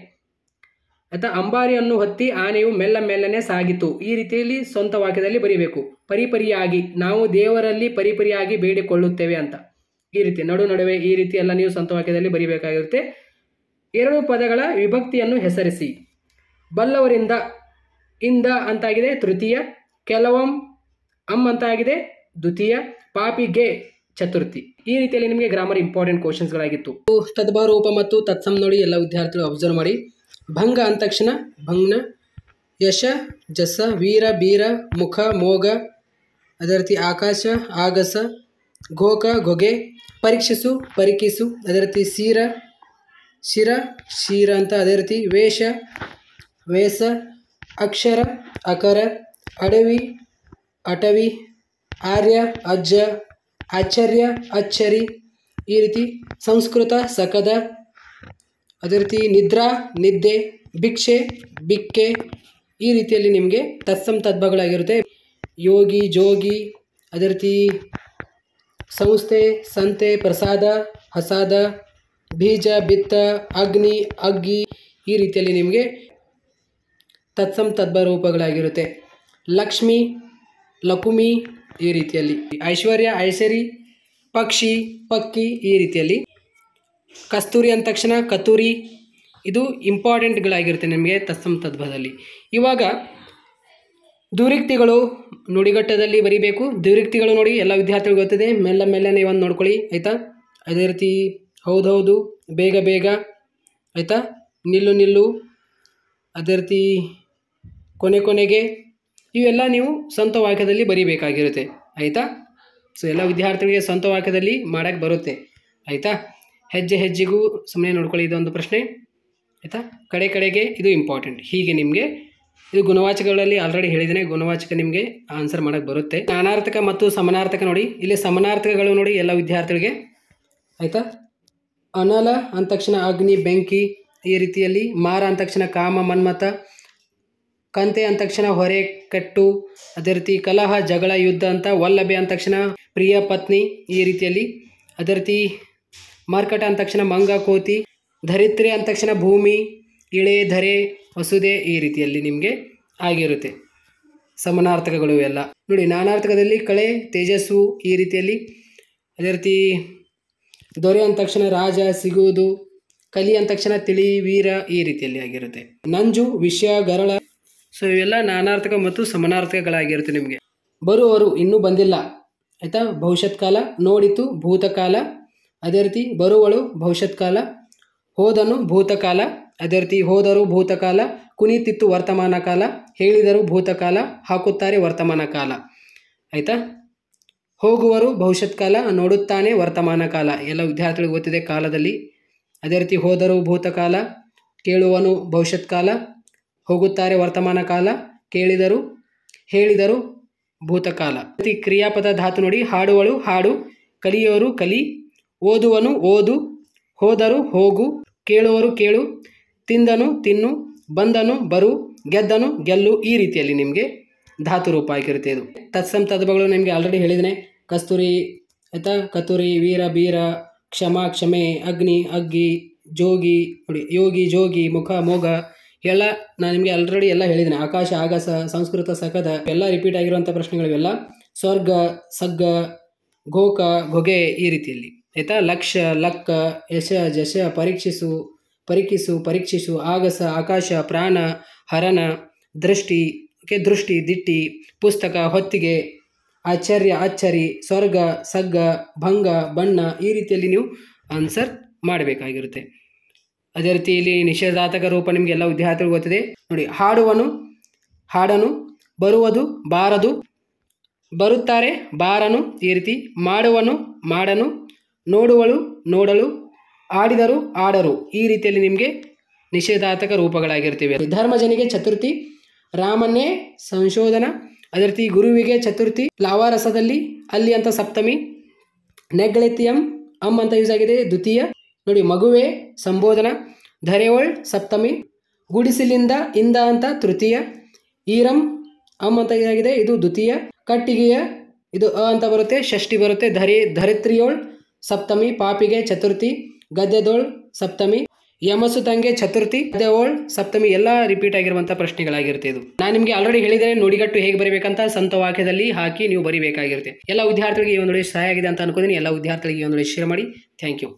ಆಯ್ತಾ? ಅಂಬಾರಿಯನ್ನು ಹತ್ತಿ ಆನೆಯು ಮೆಲ್ಲನೆ ಸಾಗಿತು. ಈ ರೀತಿಯಲ್ಲಿ ಸ್ವಂತ ವಾಕ್ಯದಲ್ಲಿ ಬರೀಬೇಕು. ಪರಿಪರಿಯಾಗಿ, ನಾವು ದೇವರಲ್ಲಿ ಪರಿಪರಿಯಾಗಿ ಬೇಡಿಕೊಳ್ಳುತ್ತೇವೆ ಅಂತ. ಈ ರೀತಿ ನಡುವೆ ಈ ರೀತಿ ಎಲ್ಲ ನೀವು ಸ್ವಂತ ವಾಕ್ಯದಲ್ಲಿ ಬರೀಬೇಕಾಗಿರುತ್ತೆ. 2 ಪದಗಳ ವಿಭಕ್ತಿಯನ್ನು ಹೆಸರಿಸಿ. ಬಲ್ಲವರಿಂದ, ಇಂದ ಅಂತಾಗಿದೆ ತೃತೀಯ. ಕೆಲವಂ ಅಂತಾಗಿದೆ ದ್ವಿತೀಯ. ಪಾಪಿಗೆ ಚತುರ್ಥಿ. ಈ ರೀತಿಯಲ್ಲಿ ನಿಮಗೆ ಗ್ರಾಮರ್ ಇಂಪಾರ್ಟೆಂಟ್ ಕ್ವಶನ್ಸ್ಗಳಾಗಿತ್ತು. ತದ್ಭವ ರೂಪ ಮತ್ತು ತತ್ಸಮ್ ನೋಡಿ ಎಲ್ಲ ವಿದ್ಯಾರ್ಥಿಗಳು ಅಬ್ಸರ್ವ್ ಮಾಡಿ. ಭಂಗ ಅಂದ ತಕ್ಷಣ ಭಂಗ್ನ. ಯಶ, ಜಸ. ವೀರ, ಬೀರ. ಮುಖ, ಮೋಗ. ಅದೇ ರೀತಿ ಆಕಾಶ, ಆಗಸ. ಘೋಕ, ಗೊಗೆ. ಪರೀಕ್ಷಿಸು, ಪರಿಕಿಸು. ಅದೇ ರೀತಿ ಶಿರ ಅಂತ. ಅದೇ ರೀತಿ ವೇಷ, ವೇಷ. ಅಕ್ಷರ, ಅಕರ. ಅಟವಿ. ಆರ್ಯ, ಅಜ್ಜ. ಆಶ್ಚರ್ಯ, ಅಚ್ಚರಿ. ಈ ರೀತಿ ಸಂಸ್ಕೃತ, ಸಕದ. ಅದೇ ರೀತಿ ನಿದ್ರಾ, ನಿದ್ದೆ. ಭಿಕ್ಷೆ, ಬಿಕ್ಕೆ. ಈ ರೀತಿಯಲ್ಲಿ ನಿಮಗೆ ತತ್ಸಮ್ ತದ್ಭವಗಳಾಗಿರುತ್ತೆ. ಯೋಗಿ, ಜೋಗಿ. ಅದೇ ರೀತಿ ಸಂಸ್ಥೆ, ಸಂತೆ. ಪ್ರಸಾದ, ಹಸಾದ. ಬೀಜ, ಬಿತ್ತ. ಅಗ್ನಿ, ಅಗ್ಗಿ. ಈ ರೀತಿಯಲ್ಲಿ ನಿಮಗೆ ತತ್ಸಮ್ ತದ್ಭವ ರೂಪಗಳಾಗಿರುತ್ತೆ. ಲಕ್ಷ್ಮಿ, ಲಕುಮಿ. ಈ ರೀತಿಯಲ್ಲಿ ಐಶ್ವರ್ಯ, ಐಶ್ವರಿ. ಪಕ್ಷಿ, ಪಕ್ಕಿ. ಈ ರೀತಿಯಲ್ಲಿ ಕಸ್ತೂರಿ ಅಂದ ತಕ್ಷಣ ಕತೂರಿ. ಇದು ಇಂಪಾರ್ಟೆಂಟ್ಗಳಾಗಿರುತ್ತೆ ನಿಮಗೆ ತತ್ಸಮ್ ತದ್ಭವದಲ್ಲಿ. ಇವಾಗ ದ್ವಿವೃತ್ತಿಗಳು ನುಡಿಗಟ್ಟದಲ್ಲಿ ಬರೀಬೇಕು. ದ್ವಿವೃತ್ತಿಗಳು ನೋಡಿ ಎಲ್ಲ ವಿದ್ಯಾರ್ಥಿಗಳು ಗೊತ್ತಿದೆ. ಮೆಲ್ಲನೆ ಒಂದು ನೋಡ್ಕೊಳ್ಳಿ. ಆಯಿತಾ? ಅದೇ ರೀತಿ ಹೌದು, ಬೇಗ. ಆಯಿತಾ? ನಿಲ್ಲು. ಅದೇ ರೀತಿ ಕೊನೆಗೆ. ಇವೆಲ್ಲ ನೀವು ಸ್ವಂತ ವಾಕ್ಯದಲ್ಲಿ ಬರೀಬೇಕಾಗಿರುತ್ತೆ. ಆಯಿತಾ? ಸೊ ಎಲ್ಲ ವಿದ್ಯಾರ್ಥಿಗಳಿಗೆ ಸ್ವಂತ ವಾಕ್ಯದಲ್ಲಿ ಮಾಡೋಕ್ಕೆ ಬರುತ್ತೆ. ಆಯಿತಾ? ಹೆಜ್ಜೆಗೂ ಸುಮ್ಮನೆ ನೋಡ್ಕೊಳ್ಳಿ. ಇದೊಂದು ಪ್ರಶ್ನೆ. ಆಯಿತಾ? ಕಡೆಗೆ ಇದು ಇಂಪಾರ್ಟೆಂಟ್. ಹೀಗೆ ನಿಮಗೆ ಇದು ಗುಣವಾಚಕಗಳಲ್ಲಿ ಆಲ್ರೆಡಿ ಹೇಳಿದ್ದೇನೆ. ಗುಣವಾಚಕ ನಿಮಗೆ ಆನ್ಸರ್ ಮಾಡೋಕ್ಕೆ ಬರುತ್ತೆ. ನಾನಾರ್ಥಕ ಮತ್ತು ಸಮಾನಾರ್ಥಕ ನೋಡಿ. ಇಲ್ಲಿ ಸಮಾನಾರ್ಥಕಗಳು ನೋಡಿ ಎಲ್ಲ ವಿದ್ಯಾರ್ಥಿಗಳಿಗೆ. ಆಯಿತಾ? ಅನಲ ಅಂದ ತಕ್ಷಣ ಅಗ್ನಿ, ಬೆಂಕಿ. ಈ ರೀತಿಯಲ್ಲಿ ಮಾರ ಅಂದ ತಕ್ಷಣ ಕಾಮ, ಮನ್ಮಥ. ಕಂತೆ ಅಂದ ತಕ್ಷಣ ಹೊರೆ, ಕಟ್ಟು. ಅದೇ ರೀತಿ ಕಲಹ, ಜಗಳ, ಯುದ್ಧ ಅಂತ. ವಲ್ಲಭೆ ಅಂದ ತಕ್ಷಣ ಪ್ರಿಯ, ಪತ್ನಿ. ಈ ರೀತಿಯಲ್ಲಿ. ಅದೇ ರೀತಿ ಮರ್ಕಟ ಅಂದ ತಕ್ಷಣ ಮಂಗ, ಕೋತಿ. ಧರಿತ್ರಿ ಅಂದ ತಕ್ಷಣ ಭೂಮಿ, ಇಳೆ, ಧರೆ, ವಸುದೆ. ಈ ರೀತಿಯಲ್ಲಿ ನಿಮಗೆ ಆಗಿರುತ್ತೆ ಸಮಾನಾರ್ಥಕಗಳು ಎಲ್ಲ ನೋಡಿ. ನಾನಾರ್ಥಕದಲ್ಲಿ ಕಳೆ, ತೇಜಸ್ಸು. ಈ ರೀತಿಯಲ್ಲಿ. ಅದೇ ರೀತಿ ದೊರೆ ಅಂದ ತಕ್ಷಣ ರಾಜ, ಸಿಗುವುದು. ಕಲಿ ಅಂದ ತಕ್ಷಣ ತಿಳಿ, ವೀರ. ಈ ರೀತಿಯಲ್ಲಿ ಆಗಿರುತ್ತೆ. ನಂಜು, ವಿಷಯ, ಗರಳ. ಸೊ ಇವೆಲ್ಲ ನಾನಾರ್ಥಕ ಮತ್ತು ಸಮಾನಾರ್ಥಕಗಳಾಗಿರುತ್ತೆ ನಿಮಗೆ. ಬರುವರು, ಇನ್ನೂ ಬಂದಿಲ್ಲ. ಆಯಿತಾ? ಭವಿಷ್ಯತ್ ಕಾಲ. ನೋಡಿತು, ಭೂತಕಾಲ. ಅದೇ ರೀತಿ ಬರುವಳು, ಭವಿಷ್ಯತ್ ಕಾಲ. ಹೋದನು, ಭೂತಕಾಲ. ಅದೇ ರೀತಿ ಹೋದರು, ಭೂತಕಾಲ. ಕುಣಿತಿತ್ತು, ವರ್ತಮಾನ ಕಾಲ. ಹೇಳಿದರು, ಭೂತಕಾಲ. ಹಾಕುತ್ತಾರೆ, ವರ್ತಮಾನ ಕಾಲ. ಆಯಿತಾ? ಹೋಗುವರು, ಭವಿಷ್ಯತ್ ಕಾಲ. ನೋಡುತ್ತಾನೆ, ವರ್ತಮಾನ ಕಾಲ. ಎಲ್ಲ ವಿದ್ಯಾರ್ಥಿಗಳಿಗೆ ಗೊತ್ತಿದೆ ಕಾಲದಲ್ಲಿ. ಅದೇ ರೀತಿ ಹೋದರು, ಭೂತಕಾಲ. ಕೇಳುವನು, ಭವಿಷ್ಯತ್ ಕಾಲ. ಹೋಗುತ್ತಾರೆ, ವರ್ತಮಾನ ಕಾಲ. ಹೇಳಿದರು, ಭೂತಕಾಲ. ಅದೇ ಕ್ರಿಯಾಪದ ಧಾತು ನೋಡಿ. ಹಾಡುವಳು, ಹಾಡು. ಕಲಿಯೋರು, ಕಲಿ. ಓದುವನು, ಓದು. ಹೋದರು, ಹೋಗು. ಕೇಳುವರು, ಕೇಳು. ತಿಂದನು, ತಿನ್ನು. ಬಂದನು, ಬರು. ಗೆದ್ದನು, ಗೆಲ್ಲು. ಈ ರೀತಿಯಲ್ಲಿ ನಿಮಗೆ ಧಾತು ರೂಪ ಆಗಿರುತ್ತೆ. ಇದು ತತ್ಸಮ್ ತದ್ಭವಗಳು ನಿಮಗೆ ಆಲ್ರೆಡಿ ಹೇಳಿದ್ದೇನೆ. ಕಸ್ತೂರಿ, ಆಯಿತಾ? ಕತೂರಿ, ವೀರ, ಬೀರ. ಕ್ಷಮ, ಕ್ಷಮೆ. ಅಗ್ನಿ, ಅಗ್ಗಿ. ಜೋಗಿ ನೋಡಿ. ಯೋಗಿ, ಜೋಗಿ. ಮುಖ, ಮೋಗ. ಎಲ್ಲ ನಾನು ನಿಮಗೆ ಆಲ್ರೆಡಿ ಎಲ್ಲ ಹೇಳಿದ್ದೇನೆ. ಆಕಾಶ, ಆಗಸ. ಸಂಸ್ಕೃತ, ಸಕದ. ಎಲ್ಲ ರಿಪೀಟ್ ಆಗಿರುವಂಥ ಪ್ರಶ್ನೆಗಳಿವೆಲ್ಲ. ಸ್ವರ್ಗ, ಸಗ್ಗ. ಘೋಕ, ಗೊಗೆ. ಈ ರೀತಿಯಲ್ಲಿ. ಆಯಿತಾ? ಲಕ್ಷ್ಯ, ಲಕ್ಕ. ಯಶ, ಜಶ. ಪರೀಕ್ಷಿಸು. ಆಗಸ, ಆಕಾಶ. ಪ್ರಾಣ, ಹರಣ. ದೃಷ್ಟಿ, ದಿಟ್ಟಿ. ಪುಸ್ತಕ, ಹೊತ್ತಿಗೆ. ಆಶ್ಚರ್ಯ, ಅಚ್ಚರಿ. ಸ್ವರ್ಗ, ಸಗ್ಗ. ಭಂಗ, ಬಣ್ಣ. ಈ ರೀತಿಯಲ್ಲಿ ನೀವು ಆನ್ಸರ್ ಮಾಡಬೇಕಾಗಿರುತ್ತೆ. ಅದೇ ರೀತಿ ಇಲ್ಲಿ ನಿಷೇಧಾರ್ಥಕ ರೂಪ ನಿಮಗೆ ಎಲ್ಲ ವಿದ್ಯಾರ್ಥಿಗಳು ಗೊತ್ತಿದೆ ನೋಡಿ. ಹಾಡನು, ಬರುವುದು ಬಾರದು, ಬರುತ್ತಾರೆ ಬಾರನು, ಈ ರೀತಿ ಮಾಡುವನು ಮಾಡನು, ನೋಡುವಳು ನೋಡಲು, ಆಡಿದರು ಆಡರು, ಈ ರೀತಿಯಲ್ಲಿ ನಿಮಗೆ ನಿಷೇಧಾರ್ಥಕ ರೂಪಗಳಾಗಿರ್ತಿವೆ. ಧರ್ಮಜನಿಗೆ ಚತುರ್ಥಿ, ರಾಮನ್ನೇ ಸಂಶೋಧನ, ಅದೇ ರೀತಿ ಗುರುವಿಗೆ ಚತುರ್ಥಿ, ಲಾವಾರಸದಲ್ಲಿ ಅಲ್ಲಿ ಅಂತ ಸಪ್ತಮಿ, ನೆಗ್ಳೆತಿಯಂ ಅಮ್ ಅಂತ ಯೂಸ್ ಆಗಿದೆ ದ್ವಿತೀಯ. ನೋಡಿ ಮಗುವೆ ಸಂಬೋಧನ, ಧರೆವಳ್ ಸಪ್ತಮಿ, ಗುಡಿಸಿಲಿಂದ ಇಂದ ಅಂತ ತೃತೀಯ, ಈರಂ ಅಮ್ ಅಂತ ಆಗಿದೆ ಇದು ದ್ವಿತೀಯ, ಕಟ್ಟಿಗೆಯ ಇದು ಅ ಅಂತ ಬರುತ್ತೆ ಷಷ್ಠಿ ಬರುತ್ತೆ, ಧರಿತ್ರಿಯೋಳ್ ಸಪ್ತಮಿ, ಪಾಪಿಗೆ ಚತುರ್ಥಿ, ಗದ್ಯದೋಳ್ ಸಪ್ತಮಿ, ಯಮಸುತಂಗೆ ಚತುರ್ಥಿ, ಗದ್ಯೋಳ್ ಸಪ್ತಮಿ, ಎಲ್ಲ ರಿಪೀಟ್ ಆಗಿರುವಂಥ ಪ್ರಶ್ನೆಗಳಾಗಿರುತ್ತೆ. ಇದು ನಾನು ನಿಮಗೆ ಆಲ್ರೆಡಿ ಹೇಳಿದರೆ ನುಡಿಗಟ್ಟು ಹೇಗೆ ಬರೀಬೇಕಂತ ಸ್ವಂತ ವಾಕ್ಯದಲ್ಲಿ ಹಾಕಿ ನೀವು ಬರೀಬೇಕಾಗಿರುತ್ತೆ. ಎಲ್ಲ ವಿದ್ಯಾರ್ಥಿಗಳಿಗೆ ಈ ಒಂದು ಸಹಾಯ ಆಗಿದೆ ಅಂತ ಅನ್ಕೋತೀನಿ. ಎಲ್ಲ ವಿದ್ಯಾರ್ಥಿಗಳಿಗೆ ಈ ಒಂದು ಶೇರ್ ಮಾಡಿ. Thank you.